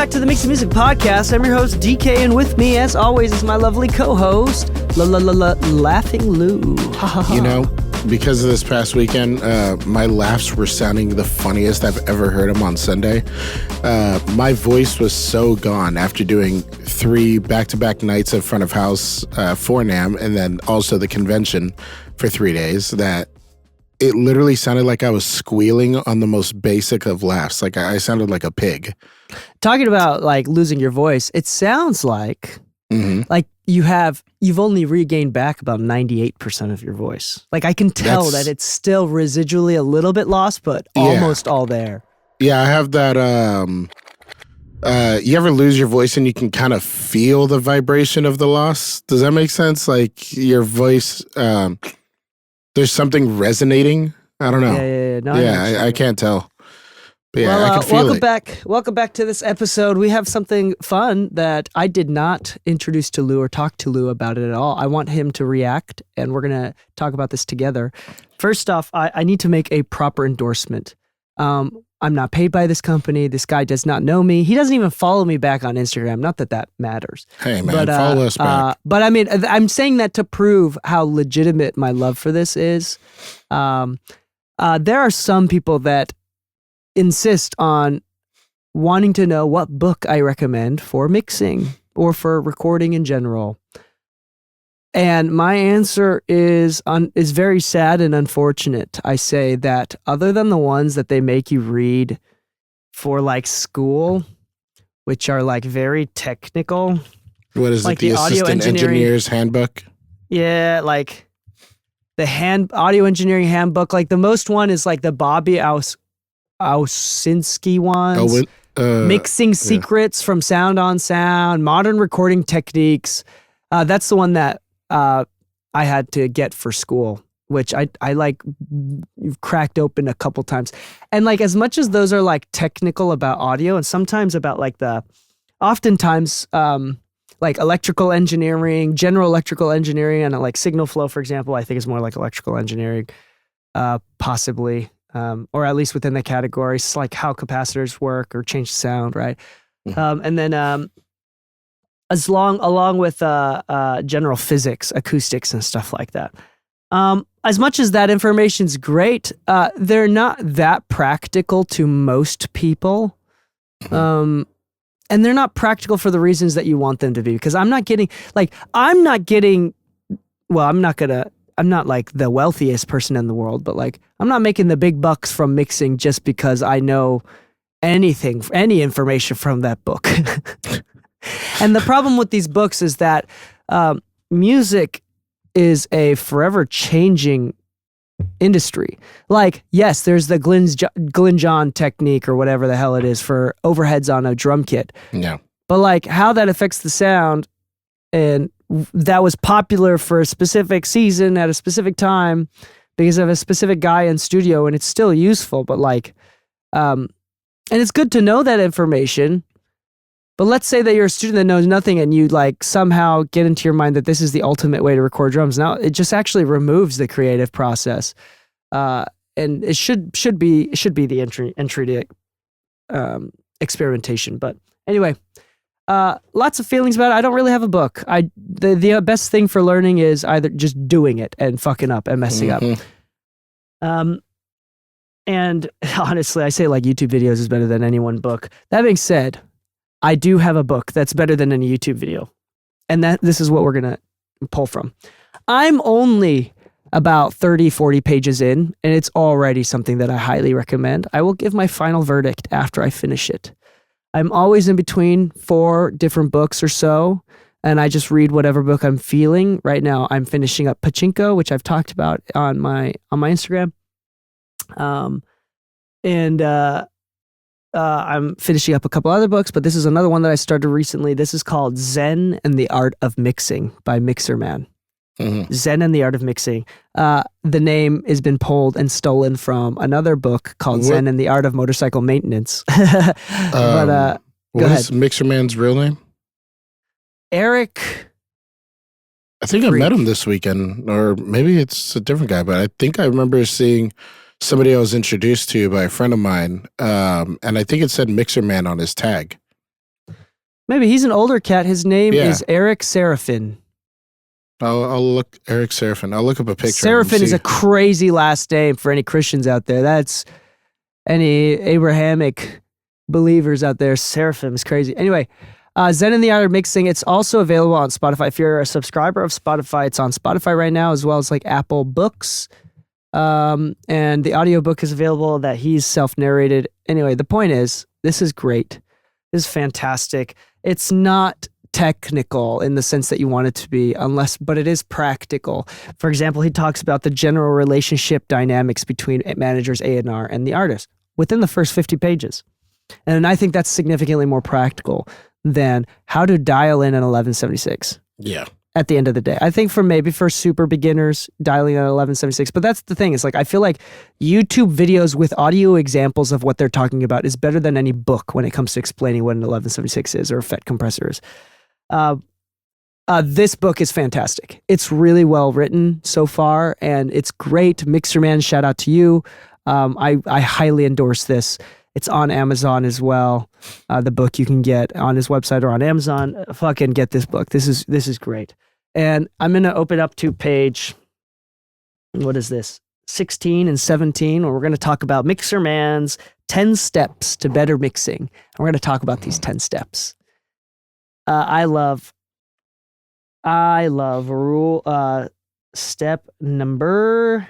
back to the Mix Music Podcast. I'm your host, Dee Kei, and with me, as always, is my lovely co-host, Laughing Lu. You know, because of this past weekend, my laughs were sounding the funniest I've ever heard them on Sunday. My voice was so gone after doing 3 back-to-back nights in front of house for NAMM, and then also the convention for 3 days, that it literally sounded like I was squealing on the most basic of laughs. Like I sounded like a pig. Talking about like losing your voice, it sounds like like you've only regained back about 98% of your voice. Like I can tell that it's still residually a little bit lost, but almost all there. Yeah, I have that. You ever lose your voice and you can kind of feel the vibration of the loss? Does that make sense? Like your voice, there's something resonating. I don't know. No, I can't tell. But yeah, I can feel welcome it. back. Welcome back to this episode. We have something fun that I did not introduce to Lou or talk to Lou about it at all. I want him to react, and we're going to talk about this together. First off, I need to make a proper endorsement. I'm not paid by this company. This guy does not know me. He doesn't even follow me back on Instagram. Not that that matters. Hey, man, follow us back. But I mean, I'm saying that to prove how legitimate my love for this is. There are some people that insist on wanting to know what book I recommend for mixing or for recording in general. And my answer is very sad and unfortunate. I say that other than the ones that they make you read for like school, which are like very technical. What is like it? The Assistant Engineer's Handbook? Yeah, like the audio engineering handbook. Like the most one is like the Bobby Owsinski ones. Mixing secrets from Sound on Sound, modern recording techniques. That's the one that I had to get for school, which I like cracked open a couple times. And like as much as those are like technical about audio and sometimes about like oftentimes like electrical engineering, general electrical engineering, and like signal flow, for example, I think is more like electrical engineering, possibly, or at least within the categories, like how capacitors work or change sound, right? And then along with general physics, acoustics, and stuff like that. As much as that information's great, they're not that practical to most people. And they're not practical for the reasons that you want them to be. Because I'm not like the wealthiest person in the world, but like I'm not making the big bucks from mixing just because I know any information from that book. And the problem with these books is that music is a forever changing industry. Like, yes, there's the Glyn John technique or whatever the hell it is for overheads on a drum kit. Yeah. But like how that affects the sound, and that was popular for a specific season at a specific time because of a specific guy in studio, and it's still useful, but like, and it's good to know that information. But let's say that you're a student that knows nothing and you like somehow get into your mind that this is the ultimate way to record drums. Now it just actually removes the creative process. And it should be the entry to experimentation. But anyway, lots of feelings about it. I don't really have a book. The best thing for learning is either just doing it and fucking up and messing up. And honestly, I say like YouTube videos is better than any one book. That being said, I do have a book that's better than any YouTube video. And this is what we're going to pull from. I'm only about 30, 40 pages in, and it's already something that I highly recommend. I will give my final verdict after I finish it. I'm always in between 4 different books or so, and I just read whatever book I'm feeling. Right now, I'm finishing up Pachinko, which I've talked about on my Instagram. I'm finishing up a couple other books, but this is another one that I started recently. This is called Zen and the Art of Mixing by Mixerman. Zen and the Art of Mixing. The name has been pulled and stolen from another book called Zen and the Art of Motorcycle Maintenance. Go ahead. What is Mixerman's real name? Eric. I think I met him this weekend, or maybe it's a different guy, but I think I remember seeing somebody I was introduced to by a friend of mine, and I think it said Mixerman on his tag. Maybe he's an older cat. His name Yeah. is Eric Seraphin. I'll look Eric Seraphin. I'll look up a picture. Seraphin is a crazy last name for any Christians out there. That's any Abrahamic believers out there. Seraphim is crazy. Anyway, Zen and the Art of Mixing. It's also available on Spotify. If you're a subscriber of Spotify, it's on Spotify right now, as well as like Apple Books. And the audiobook is available that he's self-narrated. Anyway, the point is, this is great. This is fantastic. It's not technical in the sense that you want it to be, but it is practical. For example, he talks about the general relationship dynamics between managers A&R and the artist within the first 50 pages. And I think that's significantly more practical than how to dial in an 1176. Yeah. At the end of the day, I think for super beginners, dialing at 1176. But that's the thing. It's like I feel like YouTube videos with audio examples of what they're talking about is better than any book when it comes to explaining what an 1176 is or a FET compressor is. This book is fantastic. It's really well written so far, and it's great. Mixerman, shout out to you. I highly endorse this. It's on Amazon as well. The book you can get on his website or on Amazon. Fucking get this book. This is great. And I'm gonna open up to page, what is this? 16 and 17, where we're gonna talk about Mixerman's 10 steps to better mixing. And we're gonna talk about these 10 steps. I love rule step number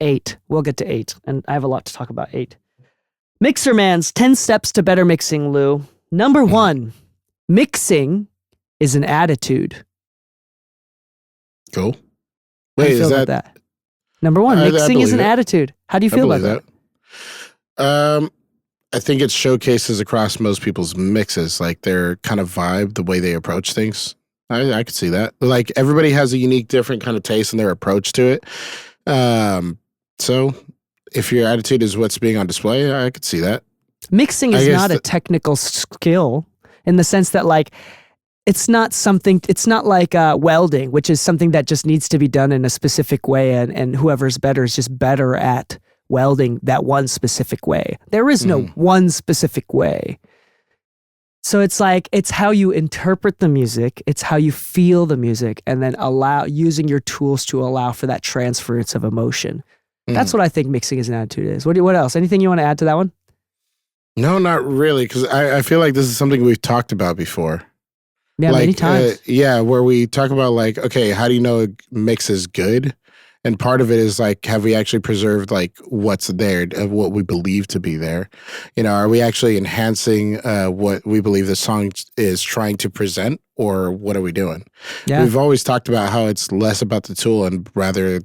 8. We'll get to 8, and I have a lot to talk about 8. Mixerman's 10 steps to better mixing, Lou. Number 1, mixing is an attitude. Cool. How do you Wait, feel is about that? Number 1, mixing is an attitude. How do you feel about that? I think it showcases across most people's mixes, like their kind of vibe, the way they approach things. I could see that. Like everybody has a unique, different kind of taste in their approach to it. So if your attitude is what's being on display, I could see that. Mixing is not a technical skill in the sense that like, it's not like welding, which is something that just needs to be done in a specific way. And whoever's better is just better at welding that one specific way. There is no one specific way. So it's like, it's how you interpret the music, it's how you feel the music, and then using your tools to allow for that transference of emotion. That's what I think mixing as an attitude is. What else? Anything you want to add to that one? No, not really, because I feel like this is something we've talked about before. Yeah, like, many times. Where we talk about like, okay, how do you know a mix is good? And part of it is like, have we actually preserved like what's there, what we believe to be there? You know, are we actually enhancing what we believe the song is trying to present, or what are we doing? Yeah. We've always talked about how it's less about the tool and rather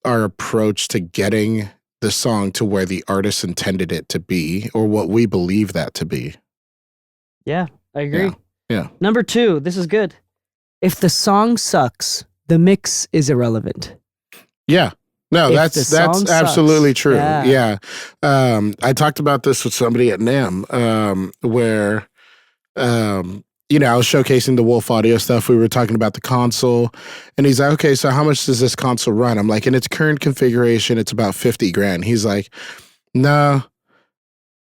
our approach to getting the song to where the artist intended it to be, or what we believe that to be. Yeah, I agree. Yeah. Number 2, this is good. If the song sucks, the mix is irrelevant. Yeah. No, that's absolutely true. Yeah. I talked about this with somebody at NAMM, where, you know, I was showcasing the Wolf Audio stuff. We were talking about the console, and he's like, okay, so how much does this console run? I'm like, in its current configuration, it's about 50 grand. He's like, no,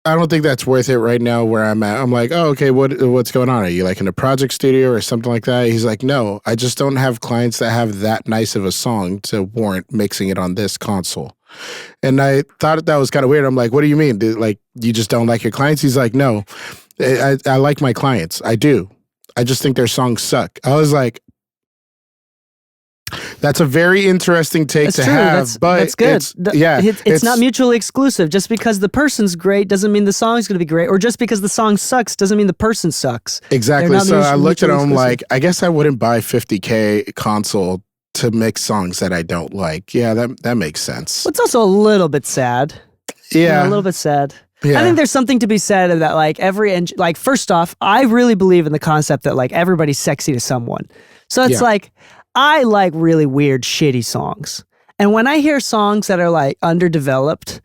I don't think that's worth it right now where I'm at. I'm like, oh, okay, what's going on? Are you like in a project studio or something like that? He's like, no, I just don't have clients that have that nice of a song to warrant mixing it on this console. And I thought that was kind of weird. I'm like, what do you mean? Like, you just don't like your clients? He's like, no, I like my clients. I do. I just think their songs suck. I was like, that's a very interesting take to have, but that's good. It's not mutually exclusive. Just because the person's great doesn't mean the song's going to be great, or just because the song sucks doesn't mean the person sucks. Exactly. So I looked at him like, I guess I wouldn't buy $50K console to mix songs that I don't like. Yeah, that makes sense. It's also a little bit sad. Yeah, a little bit sad. Yeah. I think there's something to be said of that. Like first off, I really believe in the concept that like everybody's sexy to someone. So it's like, I like really weird, shitty songs. And when I hear songs that are like underdeveloped,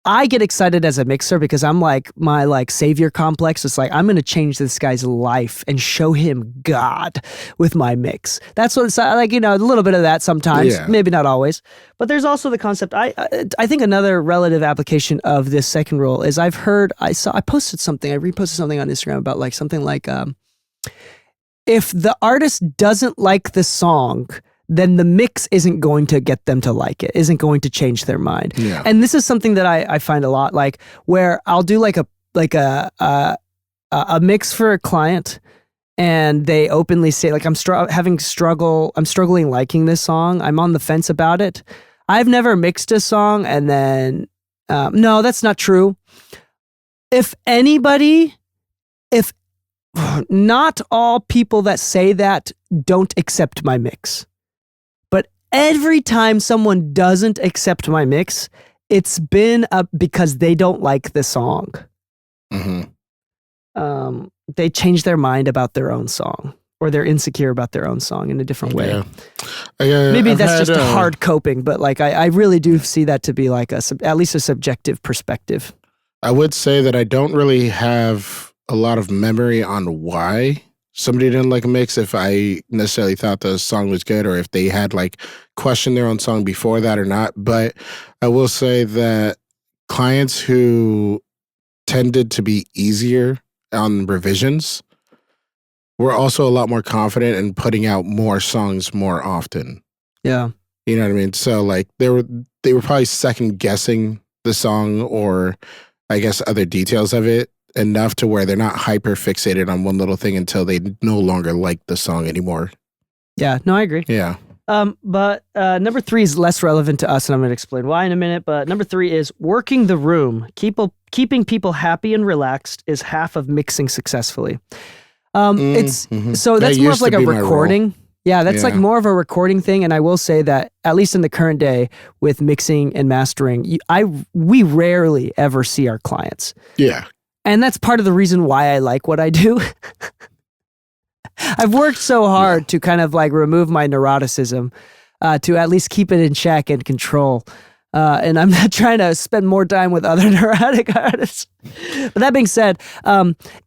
I get excited as a mixer because I'm like, my like savior complex. It's like, I'm going to change this guy's life and show him God with my mix. That's what it's like, a little bit of that sometimes, maybe not always. But there's also the concept. I think another relative application of this second rule is I reposted something on Instagram about like something like, if the artist doesn't like the song, then the mix isn't going to get them to like it, isn't going to change their mind. Yeah. And this is something that I find a lot, like where I'll do like a mix for a client and they openly say like, I'm struggling liking this song. I'm on the fence about it. I've never mixed a song and then, no, that's not true. If not all people that say that don't accept my mix. Every time someone doesn't accept my mix, it's been because they don't like the song. Mm-hmm. They change their mind about their own song, or they're insecure about their own song in a different way. Maybe that's just hard coping, but like I really do see that to be like at least a subjective perspective. I would say that I don't really have a lot of memory on why somebody didn't like a mix, if I necessarily thought the song was good or if they had like questioned their own song before that or not. But I will say that clients who tended to be easier on revisions were also a lot more confident in putting out more songs more often. Yeah. You know what I mean? So like they were probably second guessing the song or I guess other details of it enough to where they're not hyper fixated on one little thing until they no longer like the song anymore. Yeah, no, I agree. Yeah. But number 3 is less relevant to us, and I'm going to explain why in a minute. But number 3 is working the room. Keeping people happy and relaxed is half of mixing successfully. So that's more of like a recording. Yeah, that's like more of a recording thing. And I will say that at least in the current day with mixing and mastering, we rarely ever see our clients. Yeah. And that's part of the reason why I like what I do. I've worked so hard to kind of like remove my neuroticism, to at least keep it in check and control. And I'm not trying to spend more time with other neurotic artists. But that being said,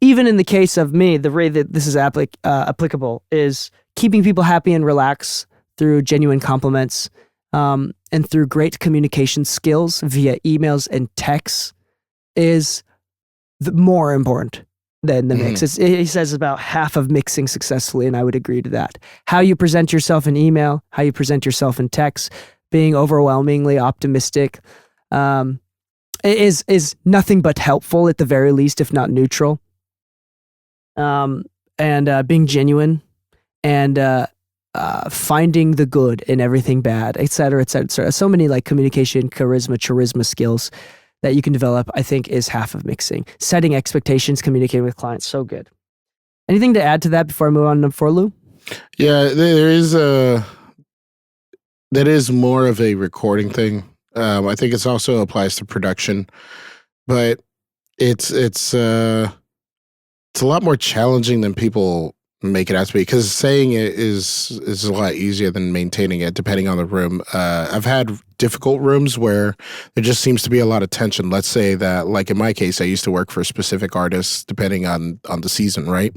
even in the case of me, the way that this is applicable is keeping people happy and relaxed through genuine compliments, and through great communication skills via emails and texts is more important than the mix. He says about half of mixing successfully, and I would agree to that. How you present yourself in email, how you present yourself in text, being overwhelmingly optimistic, is nothing but helpful at the very least, if not neutral. And being genuine and finding the good in everything bad, et cetera, et cetera, et cetera. So many like communication, charisma skills that you can develop, I think, is half of mixing. Setting expectations, communicating with clients, so good. Anything to add to that before I move on to for Lu? Yeah, that is more of a recording thing. I think it also applies to production, but it's a lot more challenging than people make it out to be, because saying it is a lot easier than maintaining it, depending on the room. I've had difficult rooms where there just seems to be a lot of tension. Let's say that, like in my case, I used to work for specific artists, depending on the season, right?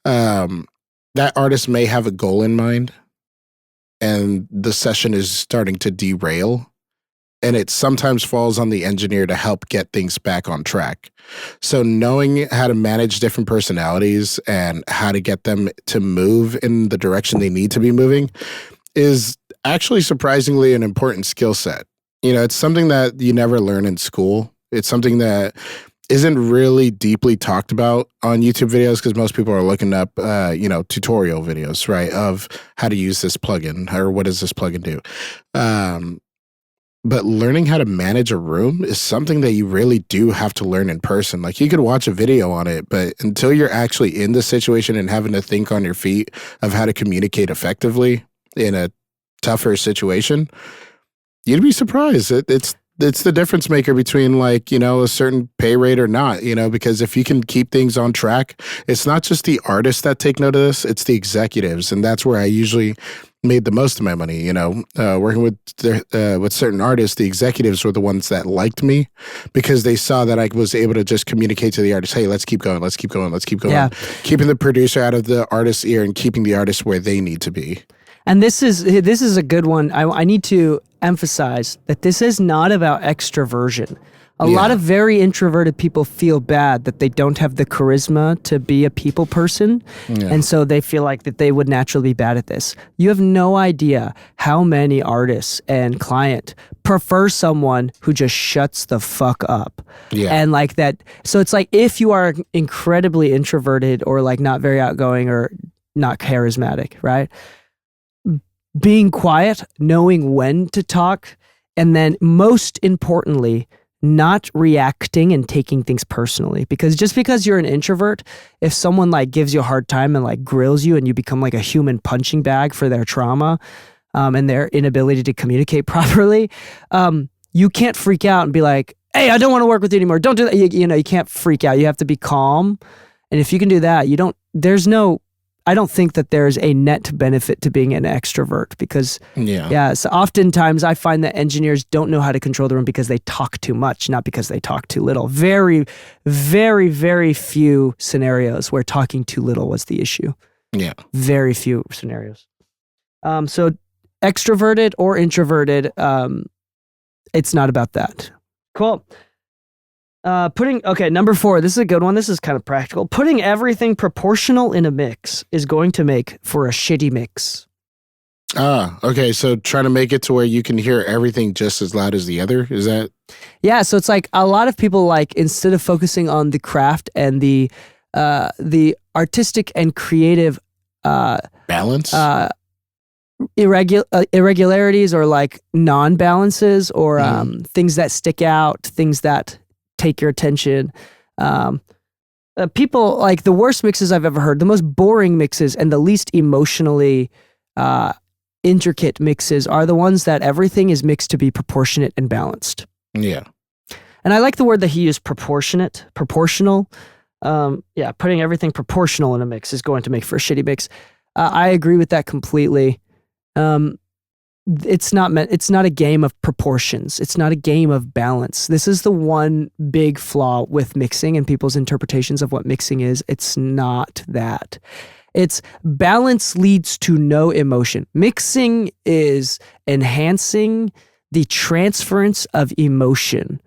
That artist may have a goal in mind, and the session is starting to derail. And it sometimes falls on the engineer to help get things back on track. So knowing how to manage different personalities and how to get them to move in the direction they need to be moving is actually surprisingly an important skill set. You know, it's something that you never learn in school. It's something that isn't really deeply talked about on YouTube videos, because most people are looking up, tutorial videos, right, of how to use this plugin or what does this plugin do. But learning how to manage a room is something that you really do have to learn in person. Like, you could watch a video on it, but until you're actually in the situation and having to think on your feet of how to communicate effectively in a tougher situation, you'd be surprised. It's the difference maker between, like, you know, a certain pay rate or not, you know, because if you can keep things on track, it's not just the artists that take note of this, it's the executives. And that's where I usually made the most of my money. Working with certain artists, the executives were the ones that liked me because they saw that I was able to just communicate to the artist, hey, let's keep going, let's keep going, let's keep going. Yeah. Keeping the producer out of the artist's ear and keeping the artist where they need to be. And this is a good one. I need to emphasize that this is not about extroversion. A lot of very introverted people feel bad that they don't have the charisma to be a people person. Yeah. And so they feel like that they would naturally be bad at this. You have no idea how many artists and client prefer someone who just shuts the fuck up. Yeah. And like that. So it's like if you are incredibly introverted or like not very outgoing or not charismatic, right? Being quiet, knowing when to talk, and then most importantly, not reacting and taking things personally. Because just because you're an introvert, if someone like gives you a hard time and like grills you and you become like a human punching bag for their trauma and their inability to communicate properly, you can't freak out and be like, hey, I don't want to work with you anymore. Don't do that. You can't freak out. You have to be calm. And if you can do that, I don't think that there's a net benefit to being an extrovert because, so oftentimes I find that engineers don't know how to control the room because they talk too much, not because they talk too little. Very, very, very few scenarios where talking too little was the issue. Yeah. Very few scenarios. So extroverted or introverted, it's not about that. Cool. Number 4, this is a good one. This is kind of practical. Putting everything proportional in a mix is going to make for a shitty mix. Okay. So trying to make it to where you can hear everything just as loud as the other, is that? Yeah. So it's like a lot of people like, instead of focusing on the craft and the artistic and creative balance, irregularities or like non-balances or things that stick out, things that take your attention. People like the worst mixes I've ever heard, the most boring mixes and the least emotionally intricate mixes are the ones that everything is mixed to be proportionate and balanced. Yeah. And I like the word that he used, proportional. Putting everything proportional in a mix is going to make for a shitty mix. I agree with that completely. It's not a game of proportions. It's not a game of balance. This is the one big flaw with mixing and people's interpretations of what mixing is. It's not that. It's balance leads to no emotion. Mixing is enhancing the transference of emotion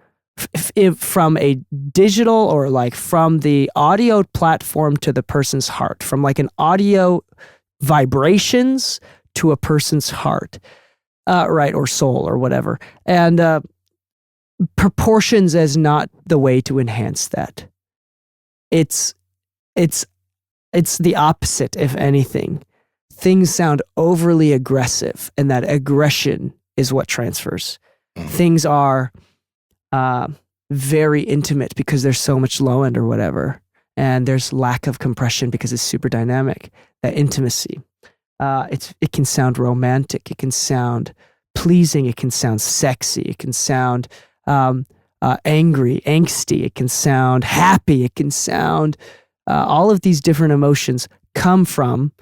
from a digital or like from the audio platform to the person's heart, from like an audio vibrations to a person's heart. Right, or soul or whatever. And proportions is not the way to enhance that. It's the opposite, if anything. Things sound overly aggressive, and that aggression is what transfers. Things are very intimate because there's so much low end or whatever, and there's lack of compression because it's super dynamic. That intimacy. It can sound romantic. It can sound pleasing. It can sound sexy. It can sound angry, angsty. It can sound happy. It can sound all of these different emotions come from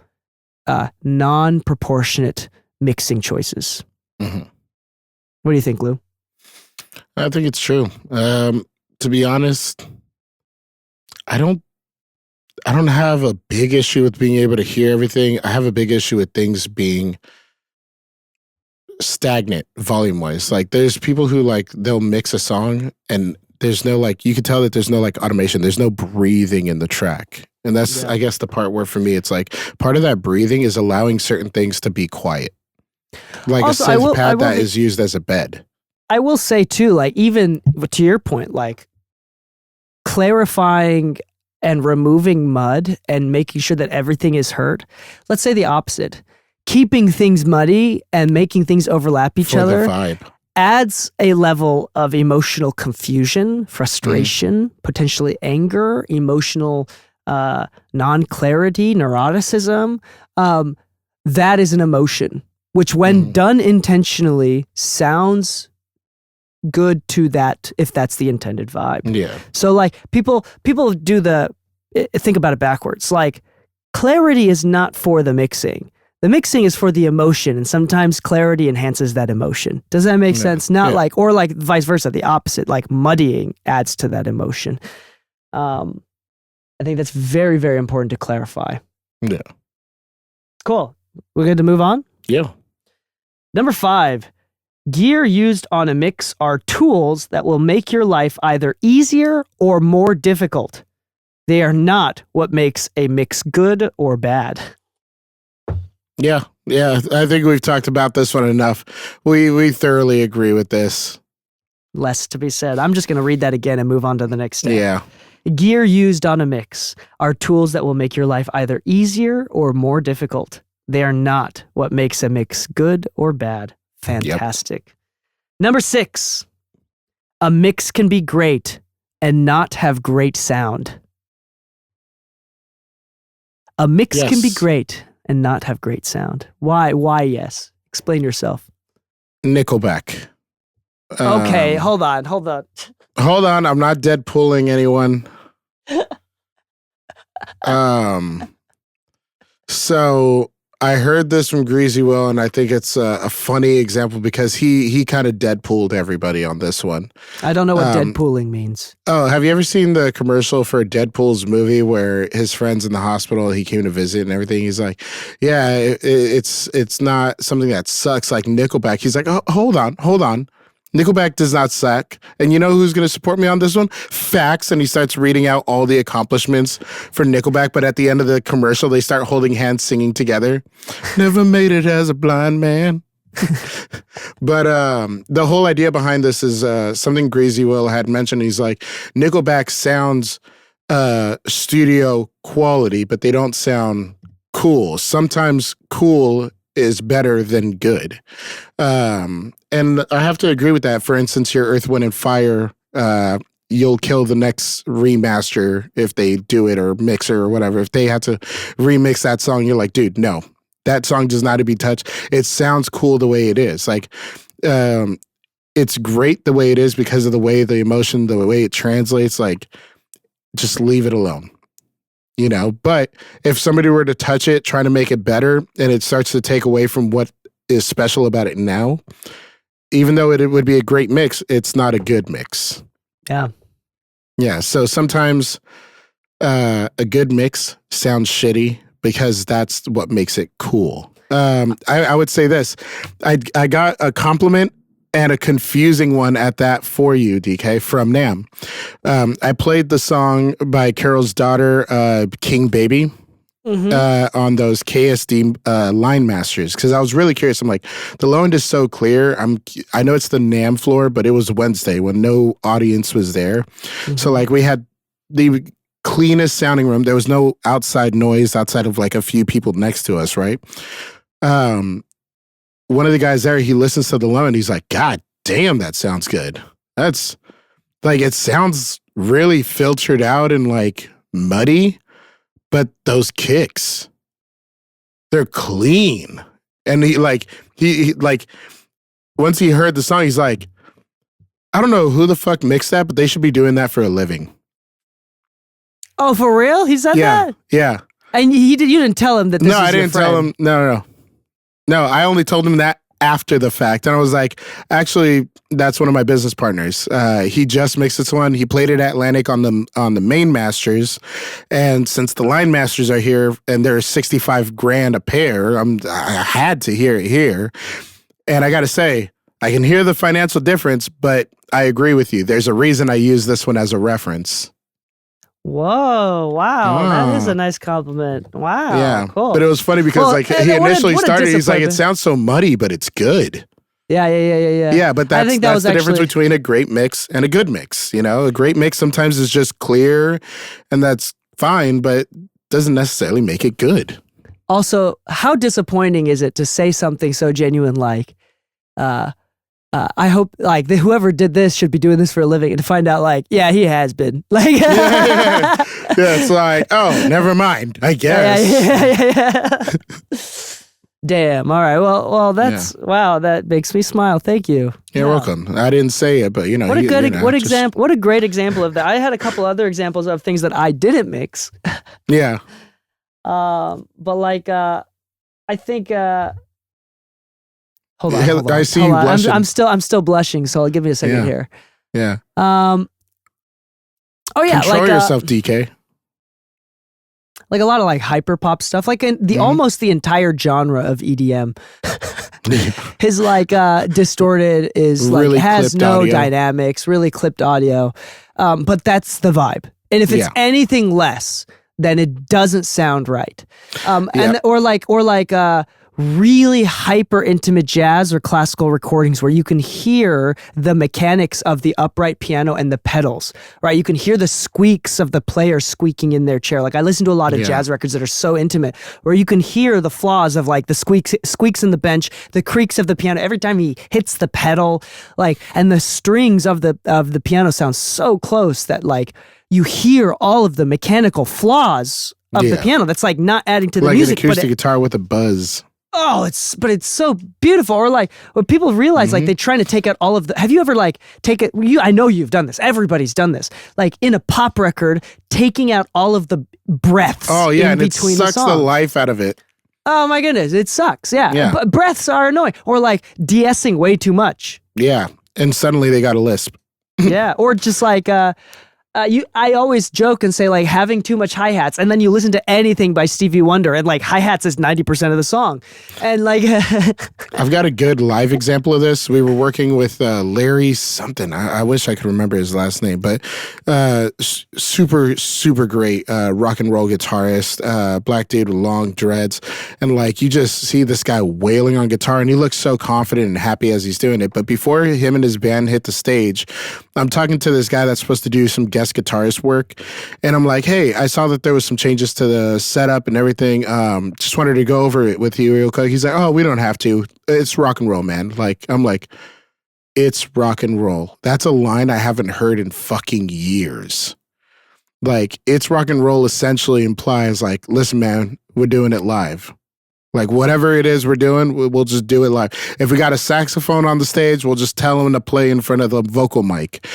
non-proportionate mixing choices. Mm-hmm. What do you think, Lou? I think it's true. To be honest, I don't have a big issue with being able to hear everything. I have a big issue with things being stagnant volume-wise. Like there's people who like they'll mix a song and there's no like, you can tell that there's no like automation. There's no breathing in the track. And that's, I guess, the part where for me, it's like part of that breathing is allowing certain things to be quiet. Like also, a synth pad that is used as a bed. I will say too, like even to your point, like clarifying and removing mud and making sure that everything is heard. Let's say the opposite. Keeping things muddy and making things overlap each other adds a level of emotional confusion, frustration, potentially anger, emotional non-clarity, neuroticism. That is an emotion, which when done intentionally sounds good to that, if that's the intended vibe. Yeah. So like people do think about it backwards. Like clarity is not for the mixing. The mixing is for the emotion, and sometimes clarity enhances that emotion. Does that make sense? Not like, or like vice versa, the opposite, like muddying adds to that emotion. I think that's very, very important to clarify. Yeah. Cool. We're good to move on? Yeah. Number 5, gear used on a mix are tools that will make your life either easier or more difficult. They are not what makes a mix good or bad. Yeah. I think we've talked about this one enough. We thoroughly agree with this. Less to be said. I'm just going to read that again and move on to the next step. Yeah. Gear used on a mix are tools that will make your life either easier or more difficult. They are not what makes a mix good or bad. Fantastic. Yep. Number 6, a mix can be great and not have great sound. A mix can be great and not have great sound. Why yes? Explain yourself. Nickelback. Okay, hold on. Hold on, I'm not Deadpooling anyone. So I heard this from Greasy Will, and I think it's a funny example because he kind of Deadpooled everybody on this one. I don't know what Deadpooling means. Oh, have you ever seen the commercial for Deadpool's movie where his friend's in the hospital, he came to visit and everything? He's like, yeah, it's not something that sucks like Nickelback. He's like, oh, hold on. Nickelback does not suck. And you know who's going to support me on this one? Facts. And he starts reading out all the accomplishments for Nickelback. But at the end of the commercial, they start holding hands singing together. Never made it as a blind man. But the whole idea behind this is something Greasy Will had mentioned. He's like, Nickelback sounds studio quality, but they don't sound cool. Sometimes cool is better than good. And I have to agree with that. For instance, your Earth, Wind, and Fire, you'll kill the next remaster if they do it, or mixer or whatever. If they have to remix that song, you're like, dude, no. That song does not to be touched. It sounds cool the way it is. Like, it's great the way it is because of the way the emotion, the way it translates. Like, just leave it alone. You know, but if somebody were to touch it, trying to make it better, and it starts to take away from what is special about it now, even though it would be a great mix, it's not a good mix. Yeah. Yeah. So sometimes a good mix sounds shitty because that's what makes it cool. I would say this. I got a compliment and a confusing one at that for you, DK, from Nam. I played the song by Carol's Daughter, King Baby, on those KSD line masters, because I was really curious. I'm like, the low end is so clear. I know it's the Nam floor, but it was Wednesday when no audience was there. So like we had the cleanest sounding room. There was no outside noise outside of like a few people next to us, right? One of the guys there, he listens to the low and he's like, God damn, that sounds good. That's like, it sounds really filtered out and like muddy, but those kicks, they're clean. And he once he heard the song, he's like, I don't know who the fuck mixed that, but they should be doing that for a living. Oh, for real? He said that? Yeah. And you didn't tell him that this was No, I your didn't friend. tell him. No, I only told him that after the fact. And I was like, actually, that's one of my business partners. He just mixed this one. He played it at Atlantic on the main masters. And since the line masters are here and they're $65,000 a pair, I had to hear it here. And I got to say, I can hear the financial difference, but I agree with you. There's a reason I use this one as a reference. Whoa, wow. That is a nice compliment. Wow. Yeah. Cool. But it was funny because he initially started, he's like, it sounds so muddy, but it's good. Yeah. Yeah, but that's the difference between a great mix and a good mix. You know, a great mix sometimes is just clear and that's fine, but doesn't necessarily make it good. Also, how disappointing is it to say something so genuine like, I hope like whoever did this should be doing this for a living, and to find out like, yeah, he has been. Like, yeah, it's like, oh, never mind, I guess. Yeah. Damn. All right. Well, that's wow. That makes me smile. Thank you. You're welcome. I didn't say it, but you know, what a great example of that. I had a couple other examples of things that I didn't mix. Yeah. But like, I think. Hold on. I see you blushing. I'm still blushing. So give me a second here. Yeah. Oh yeah. Control yourself, Dee Kei. Like a lot of like hyper pop stuff, like in the almost the entire genre of EDM. His like distorted is like Really has no audio. dynamics, really clipped audio, but that's the vibe. And if it's anything less, then it doesn't sound right. And or like really hyper intimate jazz or classical recordings where you can hear the mechanics of the upright piano and the pedals, right? You can hear the squeaks of the player squeaking in their chair. Like I listen to a lot of jazz records that are so intimate where you can hear the flaws of like the squeaks in the bench, the creaks of the piano every time he hits the pedal, like, and the strings of the piano sound so close that like you hear all of the mechanical flaws of the piano. That's like not adding to the like music, an acoustic guitar with a buzz. Oh, it's so beautiful. Or like when people realize like they're trying to take out all of the, have you ever like I know you've done this. Everybody's done this. Like in a pop record, taking out all of the breaths in and between it sucks the life out of it. Oh my goodness. It sucks. Yeah. But breaths are annoying. Or like de-essing way too much. Yeah. And suddenly they got a lisp. Yeah. Or just like, I always joke and say like having too much hi-hats, and then you listen to anything by Stevie Wonder and like hi-hats is 90% of the song. And like I've got a good live example of this. We were working with Larry something. I wish I could remember his last name, but super great rock and roll guitarist, black dude with long dreads. And like you just see this guy wailing on guitar and he looks so confident and happy as he's doing it. But before him and his band hit the stage, I'm talking to this guy that's supposed to do some guest guitarist work, and I'm like, hey, I saw that there was some changes to the setup and everything. Just wanted to go over it with you real quick. He's like, oh, we don't have to. It's rock and roll, man. Like, I'm like, it's rock and roll. That's a line I haven't heard in fucking years. Like, it's rock and roll essentially implies like, listen, man, we're doing it live. Like, whatever it is we're doing, we'll just do it live. If we got a saxophone on the stage, we'll just tell them to play in front of the vocal mic.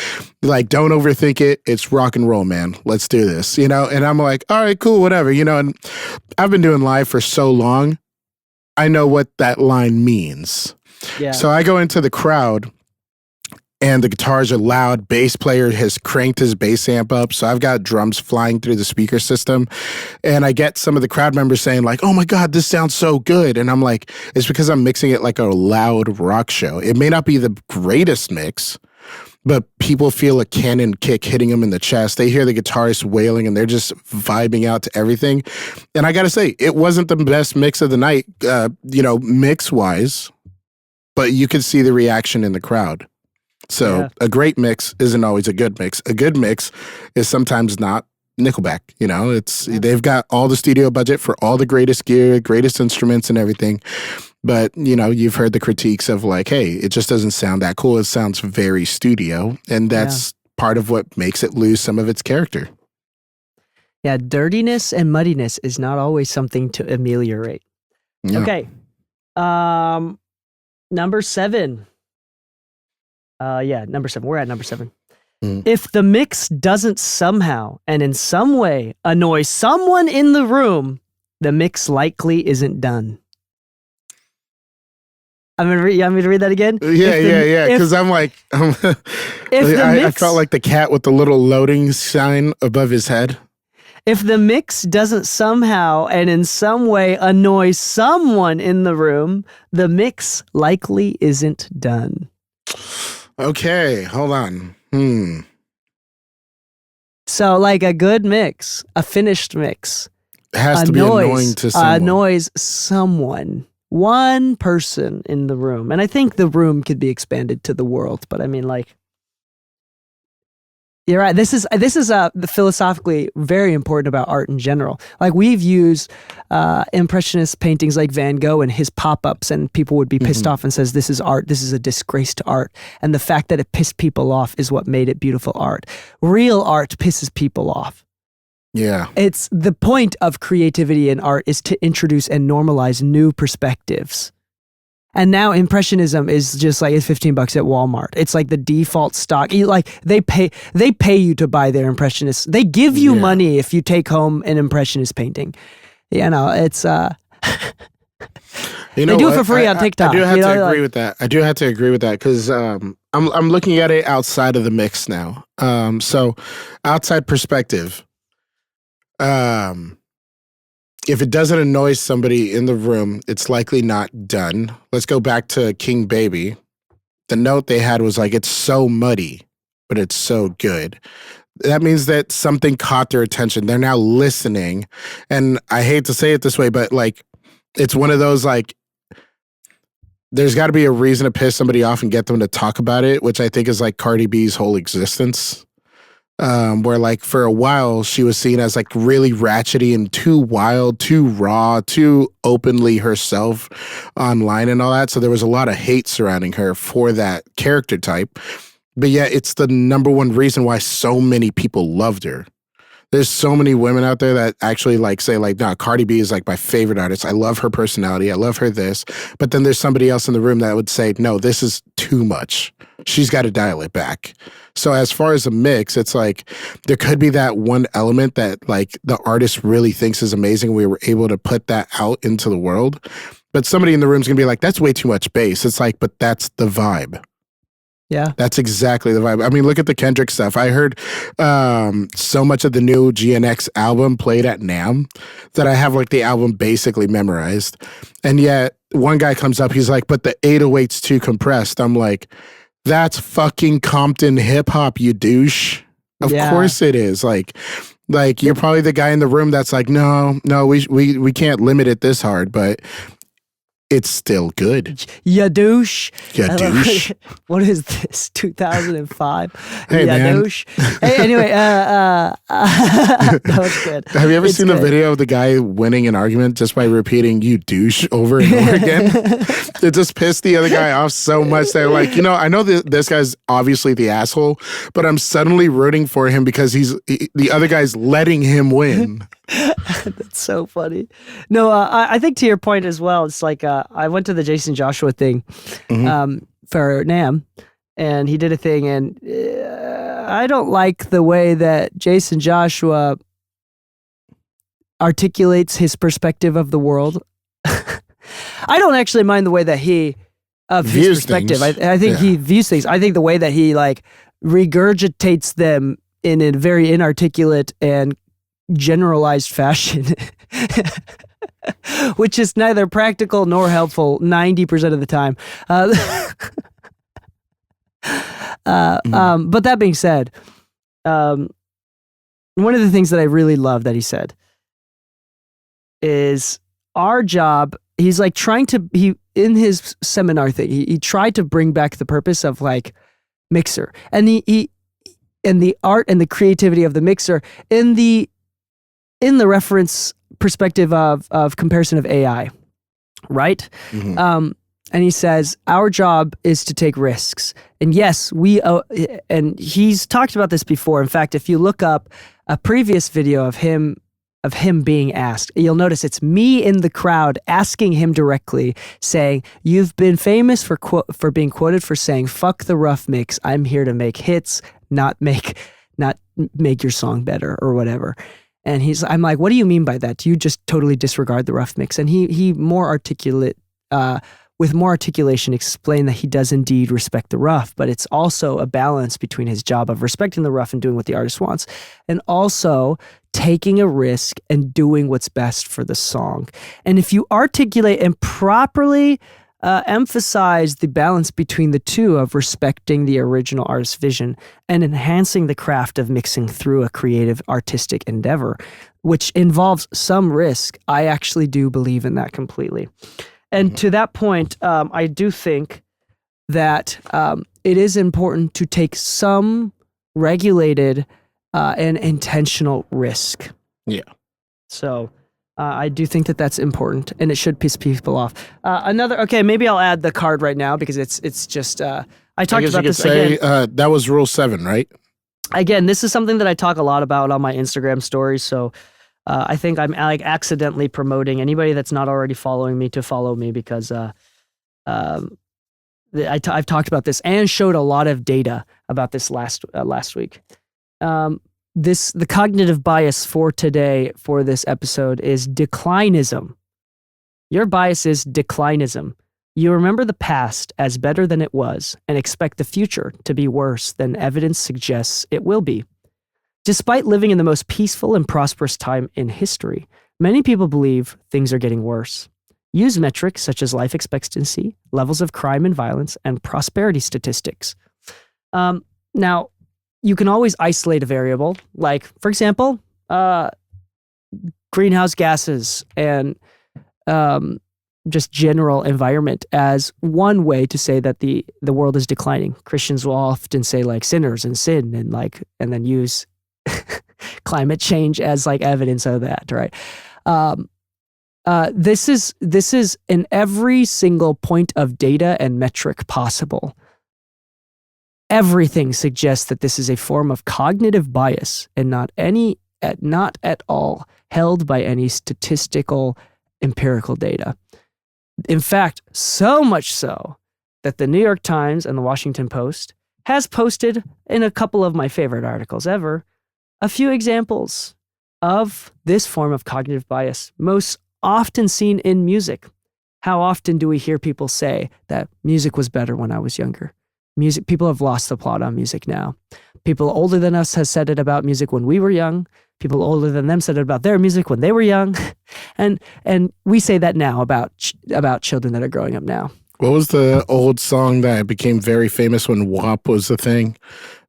Like, don't overthink it. It's rock and roll, man. Let's do this, you know? And I'm like, all right, cool, whatever, you know? And I've been doing live for so long, I know what that line means. Yeah. So I go into the crowd, and the guitars are loud. Bass player has cranked his bass amp up. So I've got drums flying through the speaker system. And I get some of the crowd members saying like, oh my God, this sounds so good. And I'm like, it's because I'm mixing it like a loud rock show. It may not be the greatest mix, but people feel a cannon kick hitting them in the chest. They hear the guitarist wailing and they're just vibing out to everything. And I got to say, it wasn't the best mix of the night, mix wise, but you could see the reaction in the crowd. So a great mix isn't always a good mix. A good mix is sometimes not Nickelback. You know, they've got all the studio budget for all the greatest gear, greatest instruments and everything. But, you know, you've heard the critiques of like, hey, it just doesn't sound that cool. It sounds very studio. And that's part of what makes it lose some of its character. Yeah, dirtiness and muddiness is not always something to ameliorate. Yeah. Okay. Number 7. Number 7. We're at number 7. If the mix doesn't somehow and in some way annoy someone in the room, the mix likely isn't done. You want me to read that again? Yeah. Because I'm like, I felt like the cat with the little loading sign above his head. If the mix doesn't somehow and in some way annoy someone in the room, the mix likely isn't done. Okay, hold on. So, like a good mix, a finished mix, it has to be annoying to someone. Annoys someone, one person in the room, and I think the room could be expanded to the world. But I mean, like, you're right. This is philosophically very important about art in general. Like we've used impressionist paintings like Van Gogh and his pop-ups, and people would be pissed off and says, this is art. This is a disgrace to art. And the fact that it pissed people off is what made it beautiful art. Real art pisses people off. Yeah. It's the point of creativity in art is to introduce and normalize new perspectives. And now impressionism is just like, it's $15 at Walmart. It's like the default stock. They pay you to buy their impressionists. They give you money if you take home an impressionist painting. You know, it's You know they do it what? for free on TikTok. I do have you know, to agree like- with that. I do have to agree with that because I'm looking at it outside of the mix now. So outside perspective, if it doesn't annoy somebody in the room, it's likely not done. Let's go back to King Baby. The note they had was like, it's so muddy, but it's so good. That means that something caught their attention. They're now listening. And I hate to say it this way, but like, it's one of those like, there's got to be a reason to piss somebody off and get them to talk about it, which I think is like Cardi B's whole existence. Where like for a while she was seen as like really ratchety and too wild, too raw, too openly herself online and all that. So there was a lot of hate surrounding her for that character type. But yeah, it's the number one reason why so many people loved her. There's so many women out there that actually like say like, nah, Cardi B is like my favorite artist. I love her personality. I love her this. But then there's somebody else in the room that would say, no, this is too much. She's got to dial it back. So as far as a mix, it's like there could be that one element that like the artist really thinks is amazing. We were able to put that out into the world. But somebody in the room's going to be like, that's way too much bass. It's like, but that's the vibe. Yeah. That's exactly the vibe. I mean, look at the Kendrick stuff. I heard so much of the new GNX album played at NAMM that I have like the album basically memorized. And yet one guy comes up, he's like, but the 808's too compressed. I'm like, that's fucking Compton hip hop, you douche. Of course it is. Like you're probably the guy in the room that's like, no, we can't limit it this hard, but it's still good. Ya douche. Ya douche. What is this? 2005. Hey, ya man. douche. Hey, anyway, that was good. Have you ever seen good. the video of the guy winning an argument just by repeating "you douche" over and over again? It just pissed the other guy off so much. They're like, I know this guy's obviously the asshole, but I'm suddenly rooting for him because the other guy's letting him win. That's so funny. No, I think to your point as well, it's like I went to the Jason Joshua thing for NAMM, and he did a thing, and I don't like the way that Jason Joshua articulates his perspective of the world. I don't actually mind the way that he his perspective. I think he views things. I think the way that he like regurgitates them in a very inarticulate and generalized fashion, which is neither practical nor helpful 90% of the time. But that being said, one of the things that I really love that he said is our job. He's like in his seminar thing, he tried to bring back the purpose of like mixer and the art and the creativity of the mixer in the reference perspective of comparison of AI, right? Mm-hmm. And he says, our job is to take risks. And yes, and he's talked about this before. In fact, if you look up a previous video of him being asked, you'll notice it's me in the crowd asking him directly, saying, you've been famous for being quoted for saying, fuck the rough mix. I'm here to make hits, not make your song better or whatever. And I'm like, what do you mean by that? Do you just totally disregard the rough mix? And he more articulate, with more articulation, explained that he does indeed respect the rough, but it's also a balance between his job of respecting the rough and doing what the artist wants, and also taking a risk and doing what's best for the song. And if you articulate and properly emphasize the balance between the two of respecting the original artist's vision and enhancing the craft of mixing through a creative artistic endeavor, which involves some risk, I actually do believe in that completely. And to that point, I do think that it is important to take some regulated and intentional risk. Yeah. So I do think that that's important, and it should piss people off. Maybe I'll add the card right now because it's just I talked about this again. That was Rule 7, right? Again, this is something that I talk a lot about on my Instagram stories. So I think I'm like accidentally promoting anybody that's not already following me to follow me because I've talked about this and showed a lot of data about this last week. The cognitive bias for today for this episode is declinism. Your bias is declinism. You remember the past as better than it was and expect the future to be worse than evidence suggests it will be. Despite living in the most peaceful and prosperous time in history, many people believe things are getting worse. Use metrics such as life expectancy, levels of crime and violence, and prosperity statistics. Now, you can always isolate a variable, like, for example, greenhouse gases and just general environment as one way to say that the world is declining. Christians will often say like sinners and sin and then use climate change as like evidence of that, right? This is in every single point of data and metric possible. Everything suggests that this is a form of cognitive bias and not at all held by any statistical empirical data. In fact, so much so that the New York Times and the Washington Post has posted in a couple of my favorite articles ever a few examples of this form of cognitive bias, most often seen in music. How often do we hear people say that music was better when I was younger? People have lost the plot on music now. People older than us has said it about music when we were young. People older than them said it about their music when they were young. And we say that now about children that are growing up now. What was the old song that became very famous when WAP was a thing?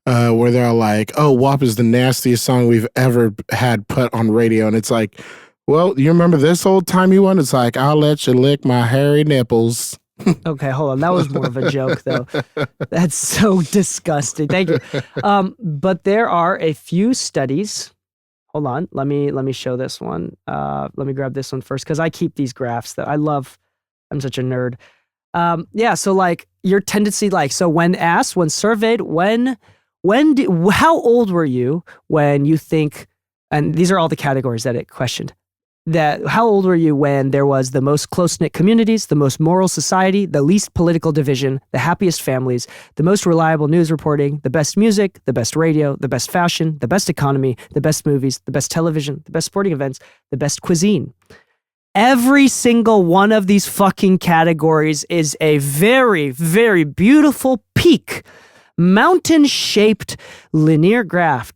Where they're like, oh, WAP is the nastiest song we've ever had put on radio. And it's like, well, you remember this old timey one? It's like, I'll let you lick my hairy nipples. Okay, hold on. That was more of a joke, though. That's so disgusting. Thank you. But there are a few studies. Hold on. Let me show this one. Let me grab this one first because I keep these graphs that I love. I'm such a nerd. So like your tendency, like, so when surveyed, how old were you when you think, and these are all the categories that it questioned, that how old were you when there was the most close-knit communities, the most moral society, the least political division, the happiest families, the most reliable news reporting, the best music, the best radio, the best fashion, the best economy, the best movies, the best television, the best sporting events, the best cuisine. Every single one of these fucking categories is a very, very beautiful peak, mountain-shaped linear graph.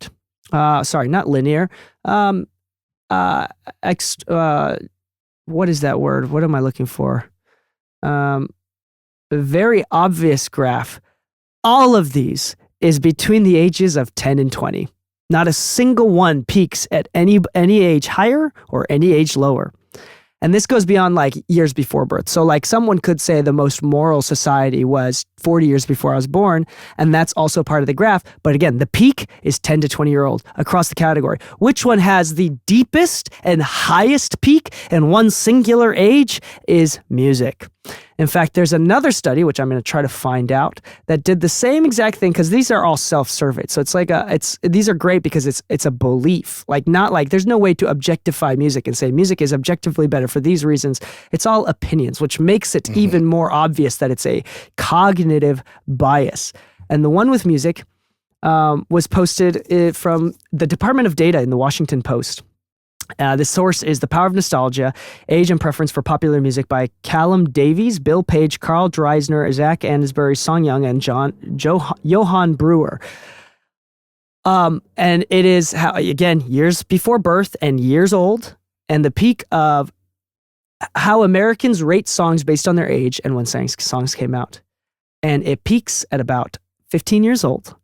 Not linear. What is that word? What am I looking for? A very obvious graph. All of these is between the ages of 10 and 20. Not a single one peaks at any age higher or any age lower. And this goes beyond like years before birth. So like someone could say the most moral society was 40 years before I was born, and that's also part of the graph. But again, the peak is 10 to 20-year-old across the category. Which one has the deepest and highest peak in one singular age is music. In fact, there's another study, which I'm going to try to find out, that did the same exact thing, because these are all self-surveyed. So it's like these are great because it's a belief. Like, not like there's no way to objectify music and say music is objectively better for these reasons. It's all opinions, which makes it even more obvious that it's a cognitive bias. And the one with music was posted from the Department of Data in the Washington Post. The source is The Power of Nostalgia, Age and Preference for Popular Music by Callum Davies, Bill Page, Carl Dreisner, Zach Ansbury, Song Young, and Johann Brewer. And it is, again, years before birth and years old, and the peak of how Americans rate songs based on their age and when songs came out. And it peaks at about 15 years old.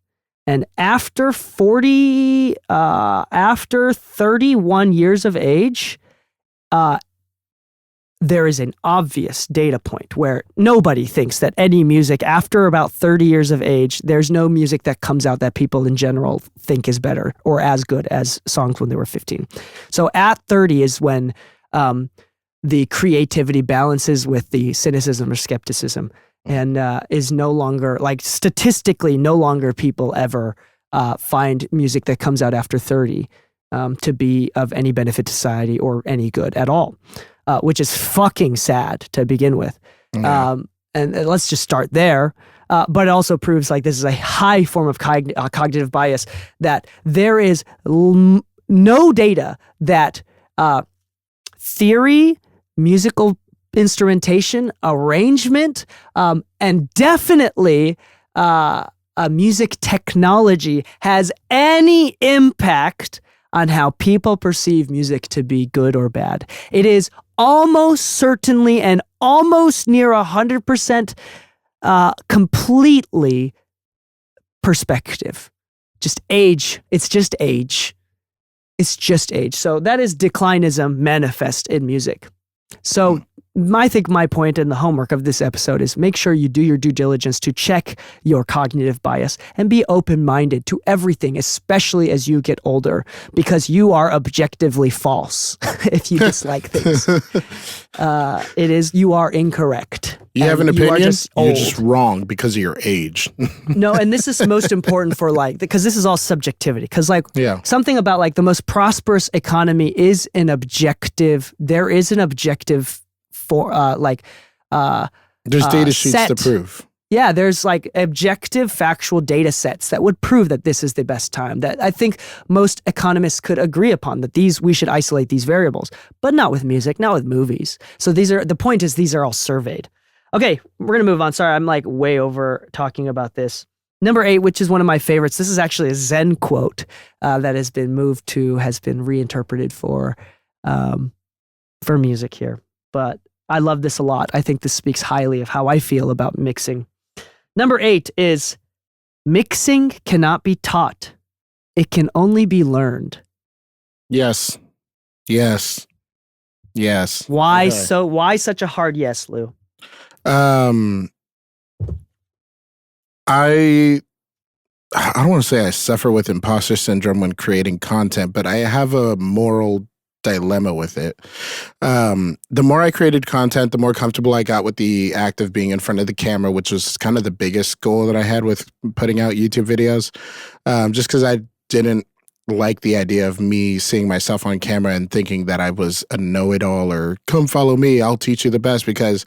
And after 31 years of age, there is an obvious data point where nobody thinks that any music after about 30 years of age, there's no music that comes out that people in general think is better or as good as songs when they were 15. So at 30 is when the creativity balances with the cynicism or skepticism. And is no longer, like, statistically, no longer people ever find music that comes out after 30 to be of any benefit to society or any good at all, which is fucking sad to begin with. Yeah. And let's just start there. But it also proves like this is a high form of cognitive bias, that there is no data that theory, musical instrumentation, arrangement, and definitely music technology has any impact on how people perceive music to be good or bad. It is almost certainly and almost near 100% completely perspective. Just age. It's just age. It's just age. So that is declinism manifest in music. So I think my point and the homework of this episode is make sure you do your due diligence to check your cognitive bias and be open-minded to everything, especially as you get older, because you are objectively false if you dislike things. You are incorrect. You have an opinion, you're just wrong because of your age. No, and this is most important for because this is all subjectivity. Because something about the most prosperous economy is an objective. There is an objective for there's data sheets to prove. Yeah, there's objective factual data sets that would prove that this is the best time. That I think most economists could agree upon that we should isolate these variables, but not with music, not with movies. So the point is these are all surveyed. Okay, we're going to move on. Sorry, I'm way over talking about this. Number 8, which is one of my favorites. This is actually a Zen quote that has been reinterpreted for music here. But I love this a lot. I think this speaks highly of how I feel about mixing. Number 8 is mixing cannot be taught. It can only be learned. Yes. Yes. Yes. Why why such a hard yes, Lou? I don't want to say I suffer with imposter syndrome when creating content, but I have a moral dilemma with it. The more I created content, the more comfortable I got with the act of being in front of the camera, which was kind of the biggest goal that I had with putting out YouTube videos. Just because I didn't like the idea of me seeing myself on camera and thinking that I was a know-it-all or come follow me, I'll teach you the best, because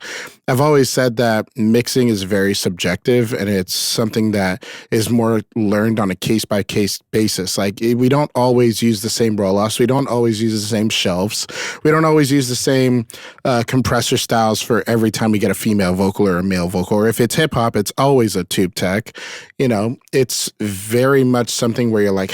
I've always said that mixing is very subjective and it's something that is more learned on a case-by-case basis. We don't always use the same roll-offs. We don't always use the same shelves. We don't always use the same compressor styles for every time we get a female vocal or a male vocal. Or if it's hip-hop, it's always a tube tech. It's very much something where you're like,